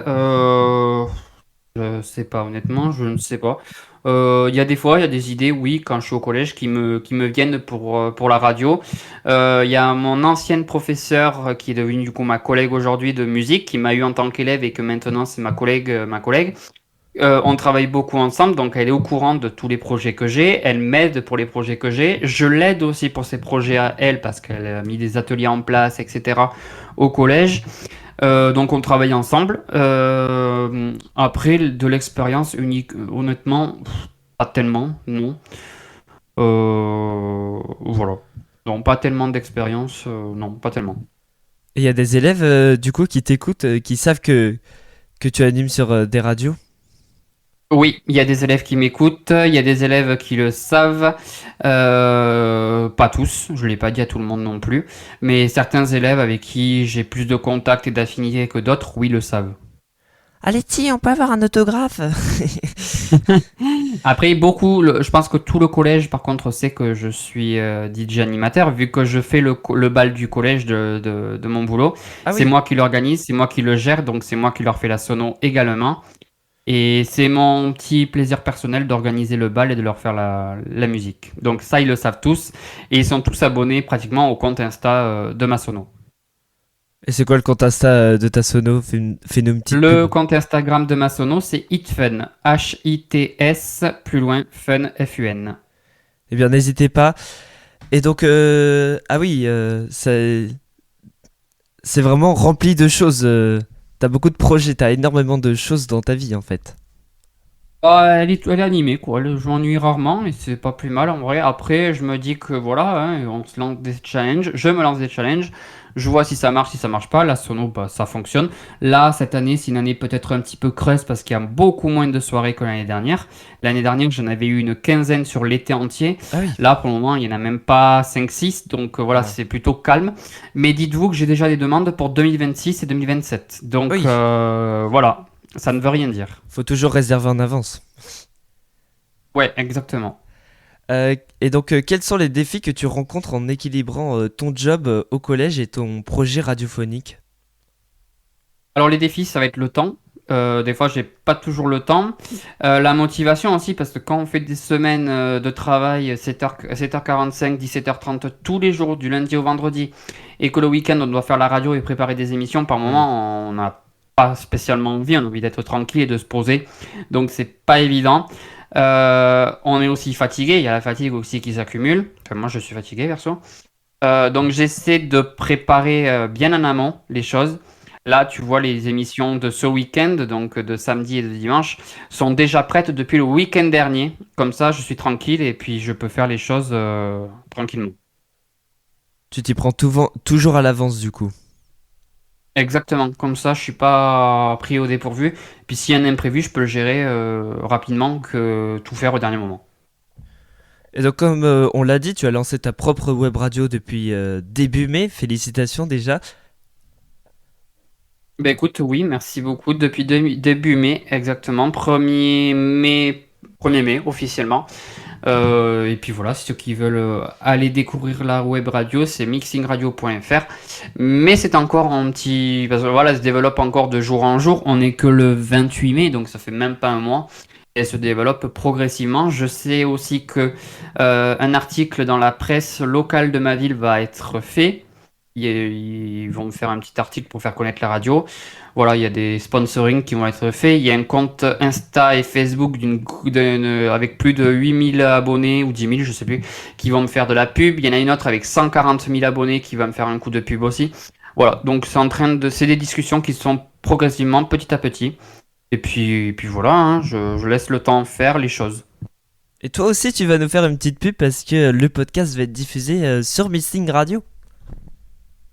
Je sais pas, honnêtement, je ne sais pas. Il y a des fois, il y a des idées, oui, quand je suis au collège, qui me viennent pour la radio. Il y a mon ancienne professeure qui est devenue du coup ma collègue aujourd'hui de musique, qui m'a eu en tant qu'élève et que maintenant c'est ma collègue. On travaille beaucoup ensemble, donc elle est au courant de tous les projets que j'ai. Elle m'aide pour les projets que j'ai. Je l'aide aussi pour ses projets à elle parce qu'elle a mis des ateliers en place, etc. au collège. Donc on travaille ensemble. Après, de l'expérience unique, honnêtement, pas tellement, non. Voilà. Non, pas tellement d'expérience, non, pas tellement. Et il y a des élèves du coup qui t'écoutent, qui savent que tu animes sur des radios? Oui, il y a des élèves qui m'écoutent, il y a des élèves qui le savent, pas tous, je ne l'ai pas dit à tout le monde non plus, mais certains élèves avec qui j'ai plus de contact et d'affinité que d'autres, oui, le savent. Allez, on peut avoir un autographe? Après, je pense que tout le collège, par contre, sait que je suis DJ animateur, vu que je fais le bal du collège de mon boulot. Ah oui. C'est moi qui l'organise, c'est moi qui le gère, donc c'est moi qui leur fais la sono également. Et c'est mon petit plaisir personnel d'organiser le bal et de leur faire la musique. Donc ça, ils le savent tous. Et ils sont tous abonnés pratiquement au compte Insta de ma sono. Et c'est quoi le compte Insta de ta sono? Fais-nous une petite Le pub. compte Instagram de ma sono, c'est HitFun. H-I-T-S, plus loin, Fun, F-U-N. Eh bien, n'hésitez pas. Et donc, ah oui, c'est vraiment rempli de choses. T'as beaucoup de projets, t'as énormément de choses dans ta vie en fait. Elle est animée, quoi. Je m'ennuie rarement et c'est pas plus mal en vrai. Après, je me dis que voilà, hein, on se lance des challenges. Je me lance des challenges. Je vois si ça marche pas. La sono, bah, ça fonctionne. Là, cette année, c'est une année peut-être un petit peu creuse parce qu'il y a beaucoup moins de soirées que l'année dernière. L'année dernière, j'en avais eu une quinzaine sur l'été entier. Ah oui. Là, pour le moment, il n'y en a même pas 5-6. Donc voilà, Ouais. c'est plutôt calme. Mais dites-vous que j'ai déjà des demandes pour 2026 et 2027. Donc Oui. voilà, ça ne veut rien dire. Faut toujours réserver en avance. Ouais, exactement. Et donc, quels sont les défis que tu rencontres en équilibrant ton job au collège et ton projet radiophonique? Alors les défis, ça va être le temps. Des fois, j'ai pas toujours le temps. La motivation aussi, parce que quand on fait des semaines de travail 7h45, 17h30 tous les jours, du lundi au vendredi, et que le week-end, on doit faire la radio et préparer des émissions, par moment, on n'a pas spécialement envie, on a envie d'être tranquille et de se poser. Donc c'est pas évident. On est aussi fatigué, il y a la fatigue aussi qui s'accumule. Enfin, moi, je suis fatigué, perso. Donc j'essaie de préparer bien en amont les choses. Là, tu vois, les émissions de ce week-end, donc de samedi et de dimanche, sont déjà prêtes depuis le week-end dernier. Comme ça, je suis tranquille et puis je peux faire les choses tranquillement. Tu t'y prends toujours à l'avance du coup. Exactement, comme ça, je suis pas pris au dépourvu. Puis s'il y a un imprévu, je peux le gérer rapidement que tout faire au dernier moment. Et donc, comme on l'a dit, tu as lancé ta propre web radio depuis début mai. Félicitations déjà. Ben écoute, oui, merci beaucoup. Depuis début mai, exactement, 1er mai officiellement. Et puis voilà, ceux qui veulent aller découvrir la web radio, c'est mixingradio.fr. Mais c'est encore un petit... Parce que voilà, elle se développe encore de jour en jour. On n'est que le 28 mai, donc ça fait même pas un mois. Elle se développe progressivement. Je sais aussi que un article dans la presse locale de ma ville va être fait. Ils vont me faire un petit article pour faire connaître la radio. Voilà, il y a des sponsorings qui vont être faits. Il y a un compte Insta et Facebook avec plus de 8000 abonnés ou 10 000, je sais plus, qui vont me faire de la pub. Il y en a une autre avec 140 000 abonnés qui va me faire un coup de pub aussi. Voilà, donc c'est des discussions qui se font progressivement, petit à petit. Et puis voilà, hein, je laisse le temps faire les choses. Et toi aussi, tu vas nous faire une petite pub parce que le podcast va être diffusé sur Missing Radio.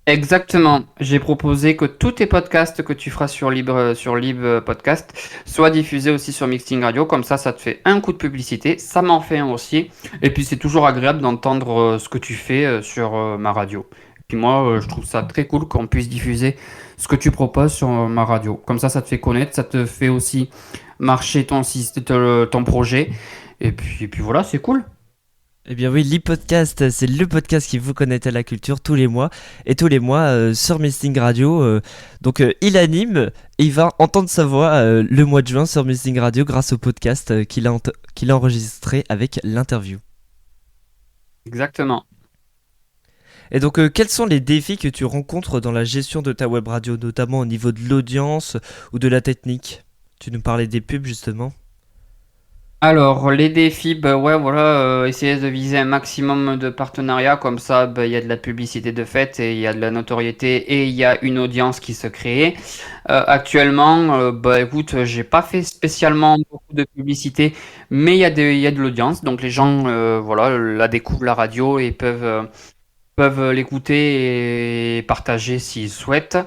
Exactement. J'ai proposé que tous tes podcasts que tu feras sur Libre Podcast soient diffusés aussi sur Mixing Radio. Comme ça te fait un coup de publicité. Ça m'en fait un aussi. Et puis, c'est toujours agréable d'entendre ce que tu fais sur ma radio. Puis moi, je trouve ça très cool qu'on puisse diffuser ce que tu proposes sur ma radio. Comme ça te fait connaître. Ça te fait aussi marcher ton projet. Et puis voilà, c'est cool. Eh bien oui, l'e-podcast, c'est le podcast qui vous connecte à la culture tous les mois. Et tous les mois sur Missing Radio. Donc il anime et il va entendre sa voix le mois de juin sur Missing Radio grâce au podcast qu'il a enregistré avec l'interview. Exactement. Et donc quels sont les défis que tu rencontres dans la gestion de ta web radio, notamment au niveau de l'audience ou de la technique? Tu nous parlais des pubs justement. Alors, les défis, bah ouais, voilà, essayer de viser un maximum de partenariats, comme ça, bah, il y a de la publicité de fait, et il y a de la notoriété, et il y a une audience qui se crée. Actuellement, bah écoute, j'ai pas fait spécialement beaucoup de publicité, mais il y a de l'audience, donc les gens, voilà, la découvrent la radio et peuvent l'écouter et partager s'ils souhaitent.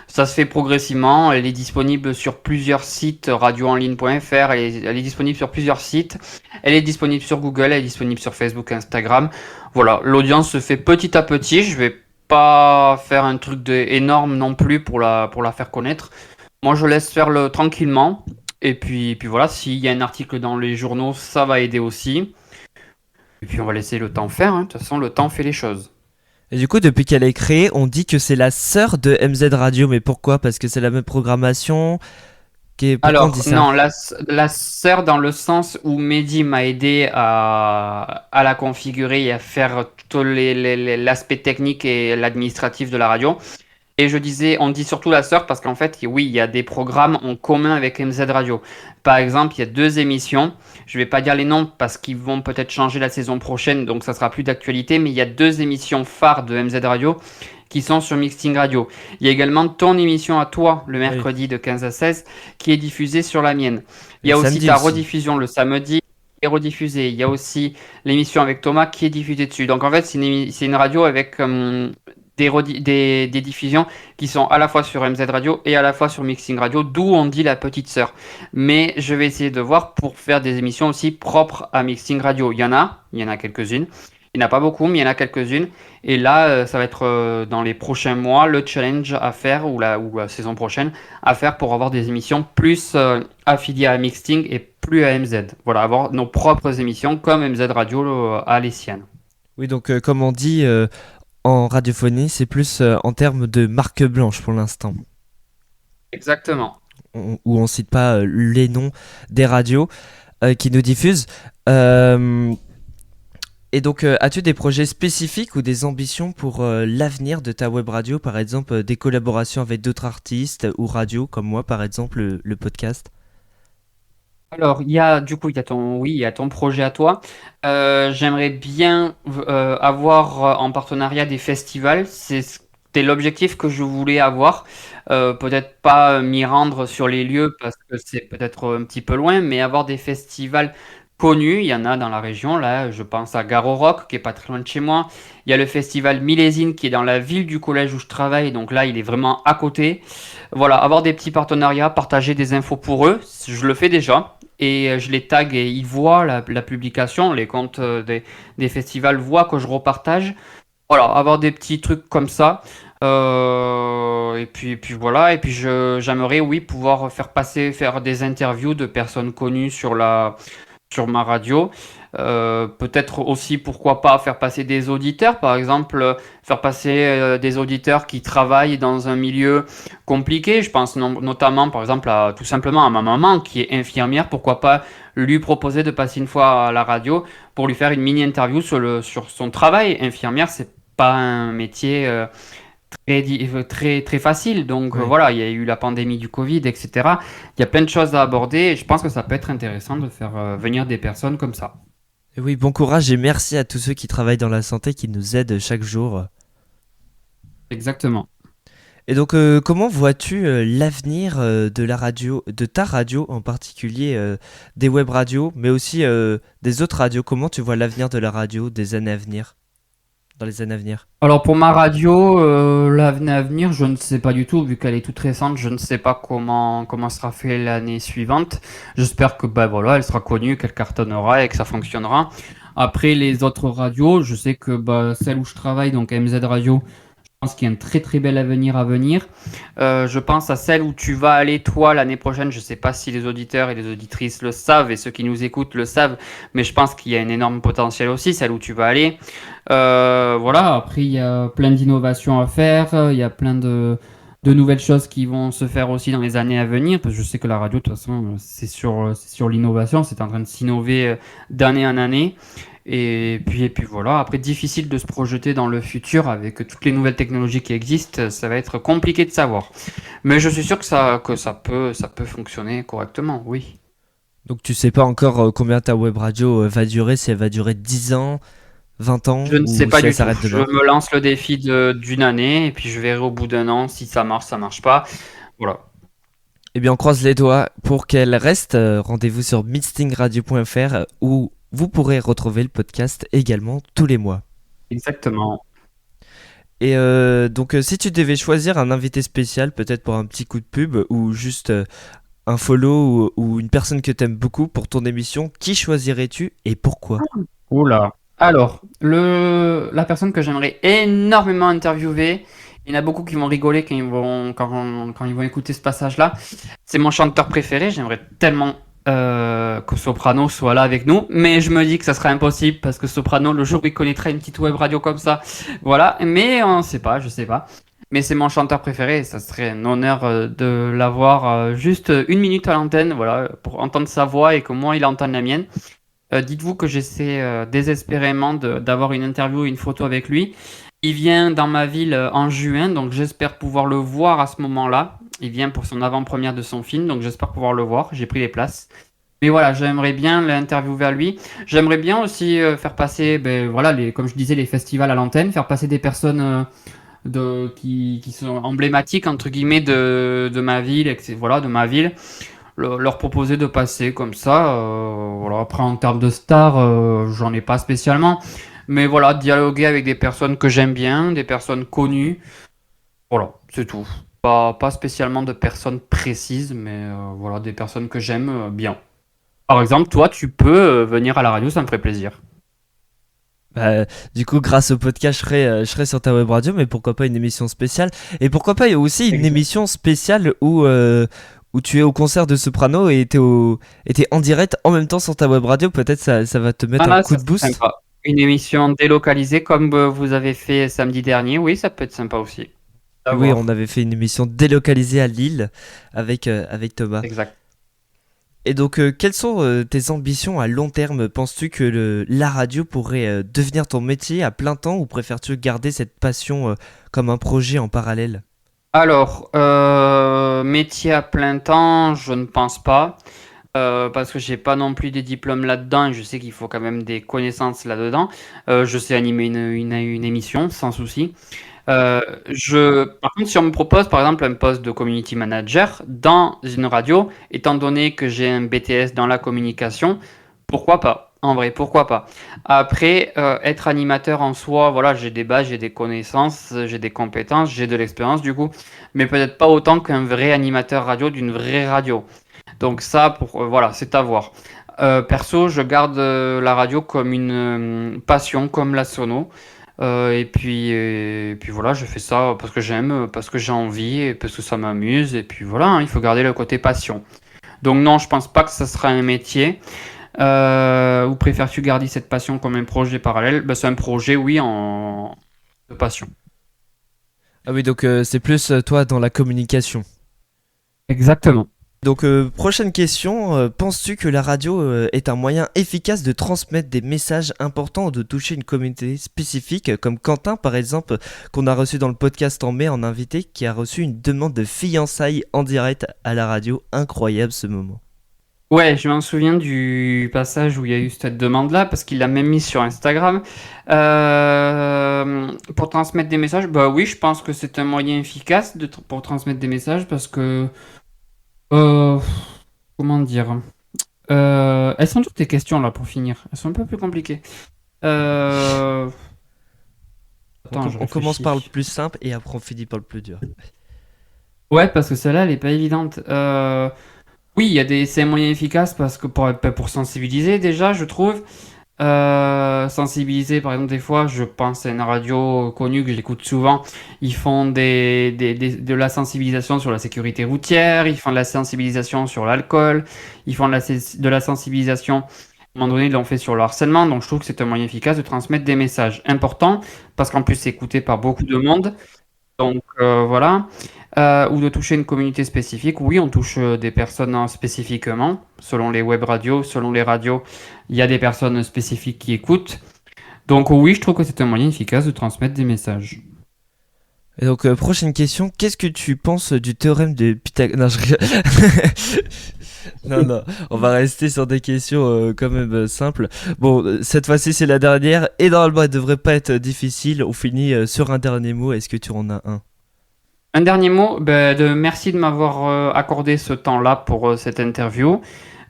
Ça se fait progressivement. Elle est disponible sur plusieurs sites, radioenligne.fr. Elle est disponible sur plusieurs sites. Elle est disponible sur Google. Elle est disponible sur Facebook, Instagram. Voilà, l'audience se fait petit à petit. Je vais pas faire un truc énorme non plus pour la faire connaître. Moi, je laisse faire tranquillement. Et puis voilà, s'il y a un article dans les journaux, ça va aider aussi. Et puis on va laisser le temps faire, hein. De toute façon, le temps fait les choses. Et du coup, depuis qu'elle est créée, on dit que c'est la sœur de MZ Radio, mais pourquoi? Parce que c'est la même programmation. Pourquoi on Alors, dit ça? non, la sœur dans le sens où Mehdi m'a aidé à la configurer et à faire tout l'aspect technique et l'administratif de la radio. Et on dit surtout la sœur parce qu'en fait, oui, il y a des programmes en commun avec MZ Radio. Par exemple, il y a 2 émissions. Je vais pas dire les noms parce qu'ils vont peut-être changer la saison prochaine, donc ça sera plus d'actualité. Mais il y a 2 émissions phares de MZ Radio qui sont sur Mixing Radio. Il y a également ton émission à toi, le mercredi de 15 à 16, qui est diffusée sur la mienne. Il y a Le aussi samedi ta aussi. rediffusion le samedi qui est rediffusée. Il y a aussi l'émission avec Thomas qui est diffusée dessus. Donc en fait, c'est une radio avec des diffusions qui sont à la fois sur MZ Radio et à la fois sur Mixing Radio, d'où on dit la petite sœur. Mais je vais essayer de voir pour faire des émissions aussi propres à Mixing Radio. Il y en a quelques-unes. Il n'y en a pas beaucoup, mais il y en a quelques-unes. Et là, ça va être dans les prochains mois le challenge à faire, ou la saison prochaine, à faire pour avoir des émissions plus affiliées à Mixing et plus à MZ. Voilà, avoir nos propres émissions comme MZ Radio a les siennes. Oui, donc comme on dit en radiophonie, c'est plus en termes de marque blanche pour l'instant. Exactement. Où on cite pas les noms des radios qui nous diffusent. Et donc, as-tu des projets spécifiques ou des ambitions pour l'avenir de ta web radio, par exemple des collaborations avec d'autres artistes ou radios, comme moi, par exemple, le podcast? Alors, il y a ton projet à toi. J'aimerais bien avoir en partenariat des festivals. C'était l'objectif que je voulais avoir. Peut-être pas m'y rendre sur les lieux parce que c'est peut-être un petit peu loin, mais avoir des festivals connus. Il y en a dans la région. Là, je pense à Garo Rock, qui est pas très loin de chez moi. Il y a le festival Millésine qui est dans la ville du collège où je travaille. Donc là, il est vraiment à côté. Voilà, avoir des petits partenariats, partager des infos pour eux. Je le fais déjà. Et je les tag et ils voient la publication, les comptes des festivals voient que je repartage. Voilà, avoir des petits trucs comme ça. Et puis voilà. Et puis j'aimerais, oui, pouvoir faire des interviews de personnes connues sur ma radio. Peut-être aussi, pourquoi pas, faire passer des auditeurs, par exemple, faire passer des auditeurs qui travaillent dans un milieu compliqué. Je pense notamment, par exemple, tout simplement à ma maman qui est infirmière. Pourquoi pas lui proposer de passer une fois à la radio pour lui faire une mini-interview sur son travail. Infirmière, c'est pas un métier très, très facile. Donc Ouais. voilà, il y a eu la pandémie du Covid, etc. Il y a plein de choses à aborder et je pense que ça peut être intéressant de faire venir des personnes comme ça. Et oui, bon courage et merci à tous ceux qui travaillent dans la santé, qui nous aident chaque jour. Exactement. Et donc, comment vois-tu l'avenir de la radio, de ta radio en particulier, des web radios, mais aussi des autres radios? Comment tu vois l'avenir de la radio des années à venir, dans les années à venir? Alors pour ma radio, l'avenir à venir, je ne sais pas du tout, vu qu'elle est toute récente, je ne sais pas comment sera fait l'année suivante. J'espère que voilà, elle sera connue, qu'elle cartonnera et que ça fonctionnera. Après les autres radios, je sais que celle où je travaille, donc MZ Radio, je pense qu'il y a un très très bel avenir à venir. Je pense à celle où tu vas aller toi l'année prochaine. Je ne sais pas si les auditeurs et les auditrices le savent et ceux qui nous écoutent le savent, mais je pense qu'il y a un énorme potentiel aussi, celle où tu vas aller. Voilà, après il y a plein d'innovations à faire, il y a plein de nouvelles choses qui vont se faire aussi dans les années à venir, parce que je sais que la radio de toute façon c'est sur l'innovation, c'est en train de s'innover d'année en année. Et puis voilà, après difficile de se projeter dans le futur avec toutes les nouvelles technologies qui existent, ça va être compliqué de savoir. Mais je suis sûr que ça peut fonctionner correctement, oui. Donc tu sais pas encore combien ta web radio va durer, si elle va durer 10 ans, 20 ans, Je ne ou sais pas si elle du tout. s'arrête Je demain. me lance le défi d'une année et puis je verrai au bout d'un an si ça marche pas. Voilà. Eh bien, on croise les doigts pour qu'elle reste. Rendez-vous sur mixtingradio.fr où vous pourrez retrouver le podcast également tous les mois. Exactement. Et donc, si tu devais choisir un invité spécial, peut-être pour un petit coup de pub ou juste un follow ou une personne que t'aimes beaucoup pour ton émission, qui choisirais-tu et pourquoi? Oula. Alors, la personne que j'aimerais énormément interviewer, il y en a beaucoup qui vont rigoler quand ils vont écouter ce passage-là. C'est mon chanteur préféré. J'aimerais tellement que Soprano soit là avec nous, mais je me dis que ça sera impossible parce que Soprano, le jour où il connaîtra une petite web radio comme ça, voilà. Mais on sait pas, je sais pas. Mais c'est mon chanteur préféré et ça serait un honneur de l'avoir juste une minute à l'antenne, voilà, pour entendre sa voix et que moi il entende la mienne. Dites-vous que j'essaie désespérément d'avoir une interview et une photo avec lui. Il vient dans ma ville en juin, donc j'espère pouvoir le voir à ce moment-là. Il vient pour son avant-première de son film, donc j'espère pouvoir le voir. J'ai pris les places. Mais voilà, j'aimerais bien l'interviewer à lui. J'aimerais bien aussi faire passer, voilà, comme je disais, les festivals à l'antenne, faire passer des personnes qui sont emblématiques, entre guillemets, de ma ville, voilà, de ma ville. Leur proposer de passer comme ça. Voilà. Après, en termes de stars, j'en ai pas spécialement. Mais voilà, dialoguer avec des personnes que j'aime bien, des personnes connues. Voilà, c'est tout. Pas spécialement de personnes précises, mais voilà, des personnes que j'aime bien. Par exemple, toi, tu peux venir à la radio, ça me ferait plaisir. Bah, du coup, grâce au podcast, je serai sur ta web radio, mais pourquoi pas une émission spéciale? Et pourquoi pas aussi une Exact. émission spéciale où tu es au concert de Soprano et t'es en direct en même temps sur ta web radio? Peut-être ça va te mettre Ah un là, coup ça de serait boost. sympa. Une émission délocalisée comme vous avez fait samedi dernier, oui, ça peut être sympa aussi. À Oui, voir. on avait fait une émission délocalisée à Lille avec Thomas. Exact. Et donc, quelles sont tes ambitions à long terme? Penses-tu que la radio pourrait devenir ton métier à plein temps ou préfères-tu garder cette passion comme un projet en parallèle? Alors, métier à plein temps, je ne pense pas. Parce que j'ai pas non plus des diplômes là-dedans et je sais qu'il faut quand même des connaissances là-dedans. Je sais animer une émission sans souci. Par contre, si on me propose par exemple un poste de community manager dans une radio, étant donné que j'ai un BTS dans la communication, pourquoi pas? En vrai, pourquoi pas? Après, être animateur en soi, voilà, j'ai des bases, j'ai des connaissances, j'ai des compétences, j'ai de l'expérience du coup, mais peut-être pas autant qu'un vrai animateur radio d'une vraie radio. Donc ça, voilà, c'est à voir. Perso, je garde la radio comme une passion, comme la sono. Et puis voilà, je fais ça parce que j'aime, parce que j'ai envie, et parce que ça m'amuse. Et puis voilà, hein, il faut garder le côté passion. Donc non, je pense pas que ça sera un métier. Ou préfères-tu garder cette passion comme un projet parallèle? Ben, c'est un projet, oui, de passion. Ah oui, donc c'est plus toi dans la communication. Exactement. Donc, prochaine question, penses-tu que la radio est un moyen efficace de transmettre des messages importants ou de toucher une communauté spécifique, comme Quentin par exemple, qu'on a reçu dans le podcast en mai en invité, qui a reçu une demande de fiançailles en direct à la radio? Incroyable ce moment. Ouais, je m'en souviens du passage où il y a eu cette demande-là, parce qu'il l'a même mis sur Instagram. Pour transmettre des messages, bah oui, je pense que c'est un moyen efficace pour transmettre des messages, parce que... euh, comment dire? Elles sont toutes tes questions là pour finir. Elles sont un peu plus compliquées. Euh, Attends, je On commence réfléchis. par le plus simple et après on finit par le plus dur. Ouais, parce que celle-là, elle est pas évidente. Oui, c'est un moyen efficace parce que pour sensibiliser déjà, je trouve. Sensibiliser, par exemple, des fois, je pense à une radio connue que j'écoute souvent. Ils font de la sensibilisation sur la sécurité routière, ils font de la sensibilisation sur l'alcool, ils font de la sensibilisation. À un moment donné, ils l'ont fait sur le harcèlement, donc je trouve que c'est un moyen efficace de transmettre des messages importants parce qu'en plus, c'est écouté par beaucoup de monde. Donc voilà. Ou de toucher une communauté spécifique. Oui, on touche des personnes spécifiquement. Selon les web radios, selon les radios, il y a des personnes spécifiques qui écoutent. Donc oui, je trouve que c'est un moyen efficace de transmettre des messages. Et donc, prochaine question, qu'est-ce que tu penses du théorème de Pythagore? Non, je rigole. Non, on va rester sur des questions quand même simples. Bon, cette fois-ci c'est la dernière et normalement elle devrait pas être difficile. On finit sur un dernier mot, est-ce que tu en as un? Un dernier mot, merci de m'avoir accordé ce temps-là pour cette interview.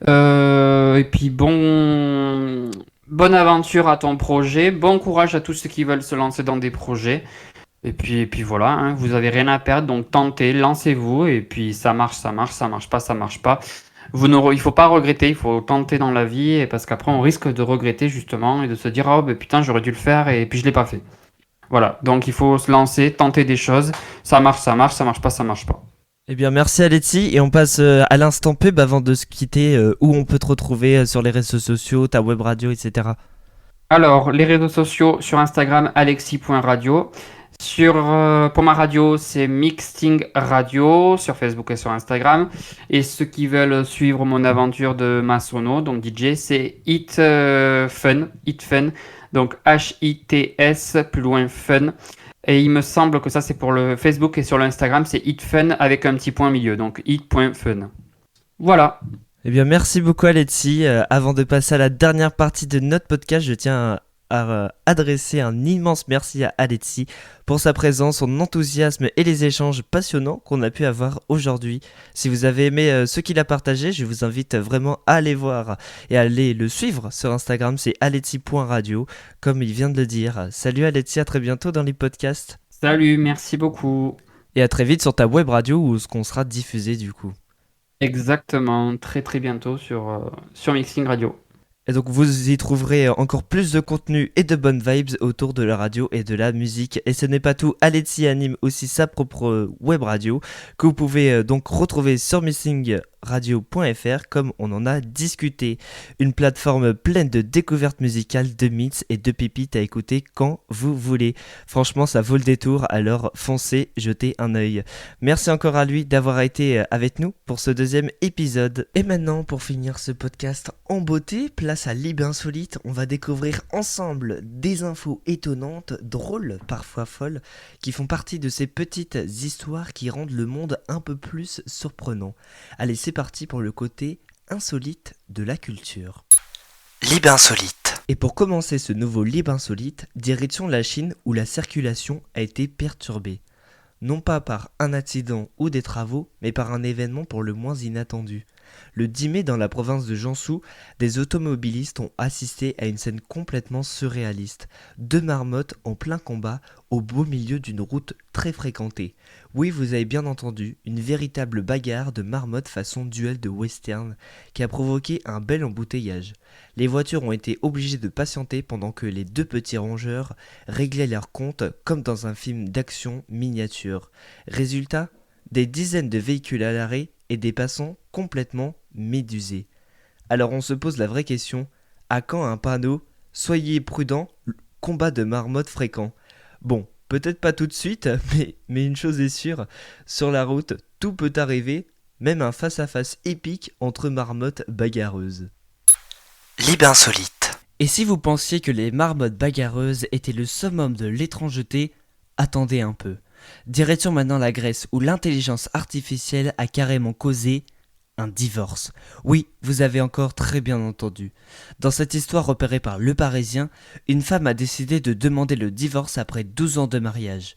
Et puis bonne aventure à ton projet, bon courage à tous ceux qui veulent se lancer dans des projets. Et puis voilà, hein, vous avez rien à perdre, donc tentez, lancez-vous, et puis ça marche, ça marche pas, ça marche pas. Il faut pas regretter, il faut tenter dans la vie, et parce qu'après on risque de regretter justement et de se dire oh putain j'aurais dû le faire et puis je l'ai pas fait. Voilà, donc il faut se lancer, tenter des choses, ça marche, ça marche pas, ça marche pas. Eh bien merci Alexis et on passe à l'instant pub avant de se quitter, où on peut te retrouver sur les réseaux sociaux, ta web radio, etc. Alors, les réseaux sociaux sur Instagram, alexis.radio. Pour ma radio, c'est Mixting Radio sur Facebook et sur Instagram. Et ceux qui veulent suivre mon aventure de maçonneau, donc DJ, c'est Fun. Donc HITS, plus loin Fun. Et il me semble que ça, c'est pour le Facebook et sur l'Instagram, c'est Fun avec un petit point au milieu. Donc hit.fun. Voilà. Eh bien merci beaucoup Alexis. Avant de passer à la dernière partie de notre podcast, je tiens adresser un immense merci à Alexis pour sa présence, son enthousiasme et les échanges passionnants qu'on a pu avoir aujourd'hui. Si vous avez aimé ce qu'il a partagé, je vous invite vraiment à aller voir et à aller le suivre sur Instagram, c'est alexis.radio, comme il vient de le dire. Salut Alexis, à très bientôt dans les podcasts. Salut, merci beaucoup. Et à très vite sur ta web radio où ce qu'on sera diffusé du coup. Exactement, très très bientôt sur Mixing Radio. Et donc vous y trouverez encore plus de contenu et de bonnes vibes autour de la radio et de la musique. Et ce n'est pas tout, Alexis anime aussi sa propre web radio que vous pouvez donc retrouver sur missingradio.fr comme on en a discuté. Une plateforme pleine de découvertes musicales, de mix et de pépites à écouter quand vous voulez. Franchement ça vaut le détour, alors foncez, jetez un œil. Merci encore à lui d'avoir été avec nous pour ce deuxième épisode. Et maintenant pour finir ce podcast en beauté, place à Lib Insolite, on va découvrir ensemble des infos étonnantes, drôles, parfois folles, qui font partie de ces petites histoires qui rendent le monde un peu plus surprenant. Allez, c'est parti pour le côté insolite de la culture. Lib Insolite. Et pour commencer ce nouveau Lib Insolite, direction la Chine où la circulation a été perturbée. Non pas par un accident ou des travaux, mais par un événement pour le moins inattendu. Le 10 mai, dans la province de Jiangsu, des automobilistes ont assisté à une scène complètement surréaliste. 2 marmottes en plein combat au beau milieu d'une route très fréquentée. Oui, vous avez bien entendu, une véritable bagarre de marmottes façon duel de western qui a provoqué un bel embouteillage. Les voitures ont été obligées de patienter pendant que les 2 petits rongeurs réglaient leur compte comme dans un film d'action miniature. Résultat, des dizaines de véhicules à l'arrêt et des passants complètement médusés. Alors on se pose la vraie question, à quand un panneau « Soyez prudents, combat de marmottes fréquent ». Bon, peut-être pas tout de suite, mais une chose est sûre, sur la route, tout peut arriver, même un face-à-face épique entre marmottes bagarreuses. Lib Insolite. Et si vous pensiez que les marmottes bagarreuses étaient le summum de l'étrangeté, attendez un peu. Direction maintenant la Grèce où l'intelligence artificielle a carrément causé un divorce. Oui, vous avez encore très bien entendu. Dans cette histoire repérée par Le Parisien, une femme a décidé de demander le divorce après 12 ans de mariage.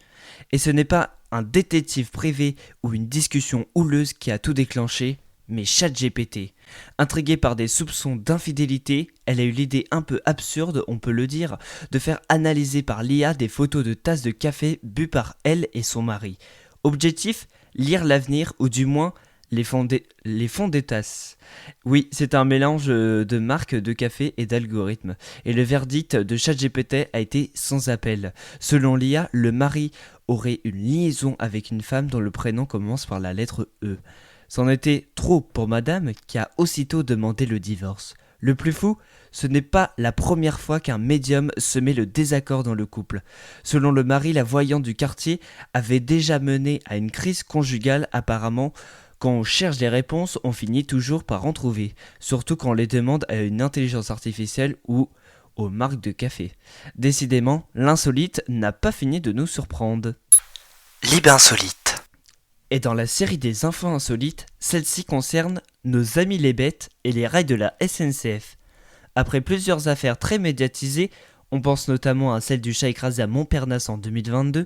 Et ce n'est pas un détective privé ou une discussion houleuse qui a tout déclenché, mais ChatGPT. Intriguée par des soupçons d'infidélité, elle a eu l'idée un peu absurde, on peut le dire, de faire analyser par l'IA des photos de tasses de café bues par elle et son mari. Objectif, lire l'avenir ou du moins les fonds des tasses. Oui, c'est un mélange de marques de café et d'algorithmes. Et le verdict de ChatGPT a été sans appel. Selon l'IA, le mari aurait une liaison avec une femme dont le prénom commence par la lettre E. C'en était trop pour madame qui a aussitôt demandé le divorce. Le plus fou, ce n'est pas la première fois qu'un médium semait le désaccord dans le couple. Selon le mari, la voyante du quartier avait déjà mené à une crise conjugale apparemment. Quand on cherche des réponses, on finit toujours par en trouver, surtout quand on les demande à une intelligence artificielle ou aux marques de café. Décidément, l'insolite n'a pas fini de nous surprendre. Lib Insolite. Et dans la série des infos insolites, celle-ci concerne nos amis les bêtes et les rails de la SNCF. Après plusieurs affaires très médiatisées, on pense notamment à celle du chat écrasé à Montparnasse en 2022,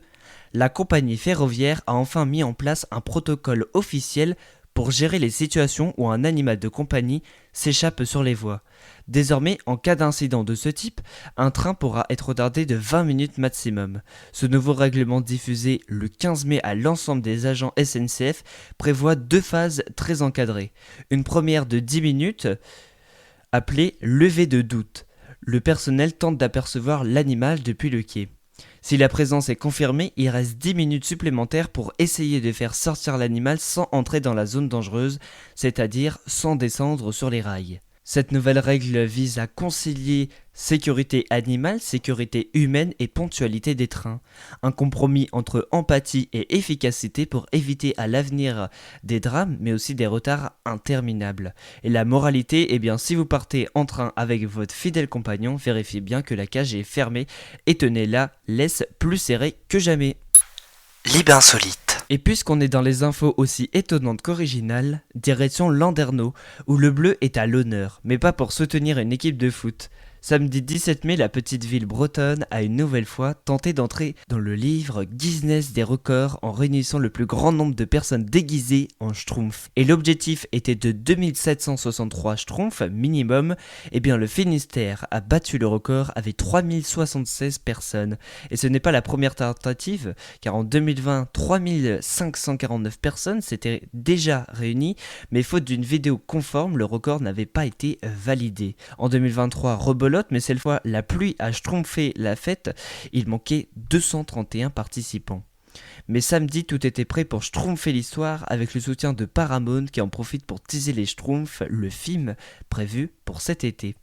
la compagnie ferroviaire a enfin mis en place un protocole officiel pour gérer les situations où un animal de compagnie s'échappe sur les voies. Désormais, en cas d'incident de ce type, un train pourra être retardé de 20 minutes maximum. Ce nouveau règlement diffusé le 15 mai à l'ensemble des agents SNCF prévoit 2 phases très encadrées. Une première de 10 minutes, appelée levée de doute. Le personnel tente d'apercevoir l'animal depuis le quai. Si la présence est confirmée, il reste 10 minutes supplémentaires pour essayer de faire sortir l'animal sans entrer dans la zone dangereuse, c'est-à-dire sans descendre sur les rails. Cette nouvelle règle vise à concilier sécurité animale, sécurité humaine et ponctualité des trains. Un compromis entre empathie et efficacité pour éviter à l'avenir des drames, mais aussi des retards interminables. Et la moralité, eh bien si vous partez en train avec votre fidèle compagnon, vérifiez bien que la cage est fermée et tenez la laisse plus serrée que jamais. Lib Insolite. Et puisqu'on est dans les infos aussi étonnantes qu'originales, direction Landerneau, où le bleu est à l'honneur, mais pas pour soutenir une équipe de foot. Samedi 17 mai, la petite ville bretonne a une nouvelle fois tenté d'entrer dans le livre Guinness des records en réunissant le plus grand nombre de personnes déguisées en schtroumpfs. Et l'objectif était de 2763 schtroumpfs minimum. Et bien le Finistère a battu le record avec 3076 personnes. Et ce n'est pas la première tentative, car en 2020, 3549 personnes s'étaient déjà réunies, mais faute d'une vidéo conforme, le record n'avait pas été validé. En 2023, rebelote, mais cette fois la pluie a schtroumpfé la fête, il manquait 231 participants. Mais samedi, tout était prêt pour schtroumpfer l'histoire avec le soutien de Paramount qui en profite pour teaser les Schtroumpfs, le film prévu pour cet été.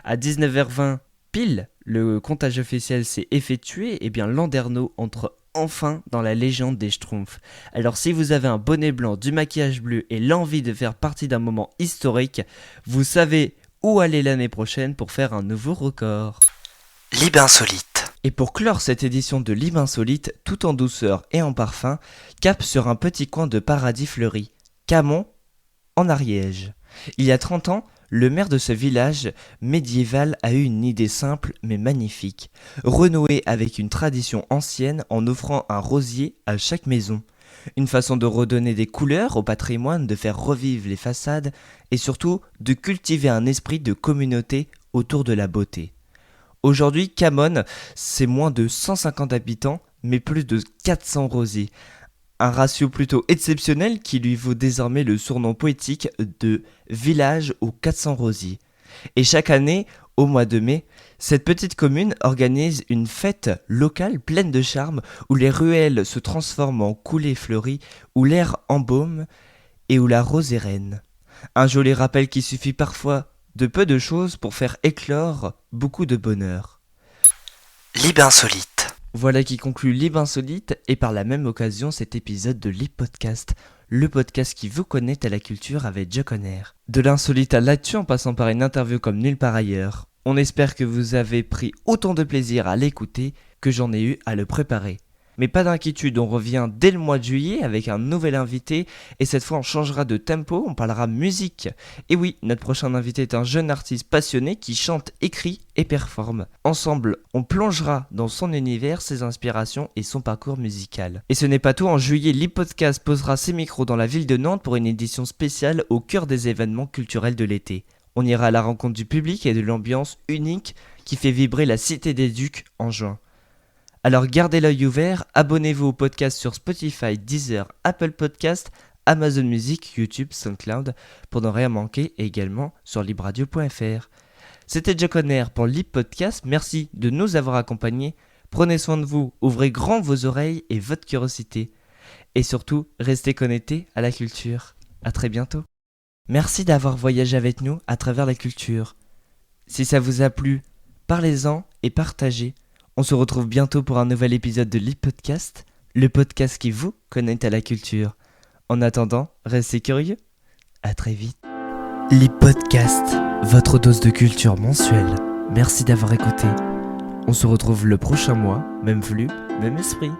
À 19h20 pile, le comptage officiel s'est effectué et bien Landerneau entre enfin dans la légende des Schtroumpfs. Alors si vous avez un bonnet blanc, du maquillage bleu et l'envie de faire partie d'un moment historique, vous savez où aller l'année prochaine pour faire un nouveau record. Lib insolite. Et pour clore cette édition de Lib insolite, tout en douceur et en parfum, cap sur un petit coin de paradis fleuri, Camon, en Ariège. Il y a 30 ans, le maire de ce village médiéval a eu une idée simple mais magnifique, renouer avec une tradition ancienne en offrant un rosier à chaque maison. Une façon de redonner des couleurs au patrimoine, de faire revivre les façades et surtout de cultiver un esprit de communauté autour de la beauté. Aujourd'hui, Camon, c'est moins de 150 habitants mais plus de 400 rosiers. Un ratio plutôt exceptionnel qui lui vaut désormais le surnom poétique de village aux 400 rosiers. Et chaque année, au mois de mai, cette petite commune organise une fête locale pleine de charme où les ruelles se transforment en coulées fleuries, où l'air embaume et où la rose est reine. Un joli rappel qui suffit parfois de peu de choses pour faire éclore beaucoup de bonheur. Lib insolite. Voilà qui conclut Lib insolite et par la même occasion cet épisode de Lib Podcast, le podcast qui vous connecte à la culture avec Joe Conner. De l'insolite à l'actu en passant par une interview comme nulle part ailleurs. On espère que vous avez pris autant de plaisir à l'écouter que j'en ai eu à le préparer. Mais pas d'inquiétude, on revient dès le mois de juillet avec un nouvel invité et cette fois on changera de tempo, on parlera musique. Et oui, notre prochain invité est un jeune artiste passionné qui chante, écrit et performe. Ensemble, on plongera dans son univers, ses inspirations et son parcours musical. Et ce n'est pas tout, en juillet, Lib Podcast posera ses micros dans la ville de Nantes pour une édition spéciale au cœur des événements culturels de l'été. On ira à la rencontre du public et de l'ambiance unique qui fait vibrer la Cité des Ducs en juin. Alors gardez l'œil ouvert, abonnez-vous au podcast sur Spotify, Deezer, Apple Podcast, Amazon Music, YouTube, SoundCloud pour ne rien manquer et également sur libradio.fr. C'était Joe Conner pour Lib Podcast, merci de nous avoir accompagnés. Prenez soin de vous, ouvrez grand vos oreilles et votre curiosité. Et surtout, restez connectés à la culture. À très bientôt. Merci d'avoir voyagé avec nous à travers la culture. Si ça vous a plu, parlez-en et partagez. On se retrouve bientôt pour un nouvel épisode de Lib Podcast, le podcast qui vous connecte à la culture. En attendant, restez curieux. À très vite. Lib Podcast, votre dose de culture mensuelle. Merci d'avoir écouté. On se retrouve le prochain mois, même flux, même esprit.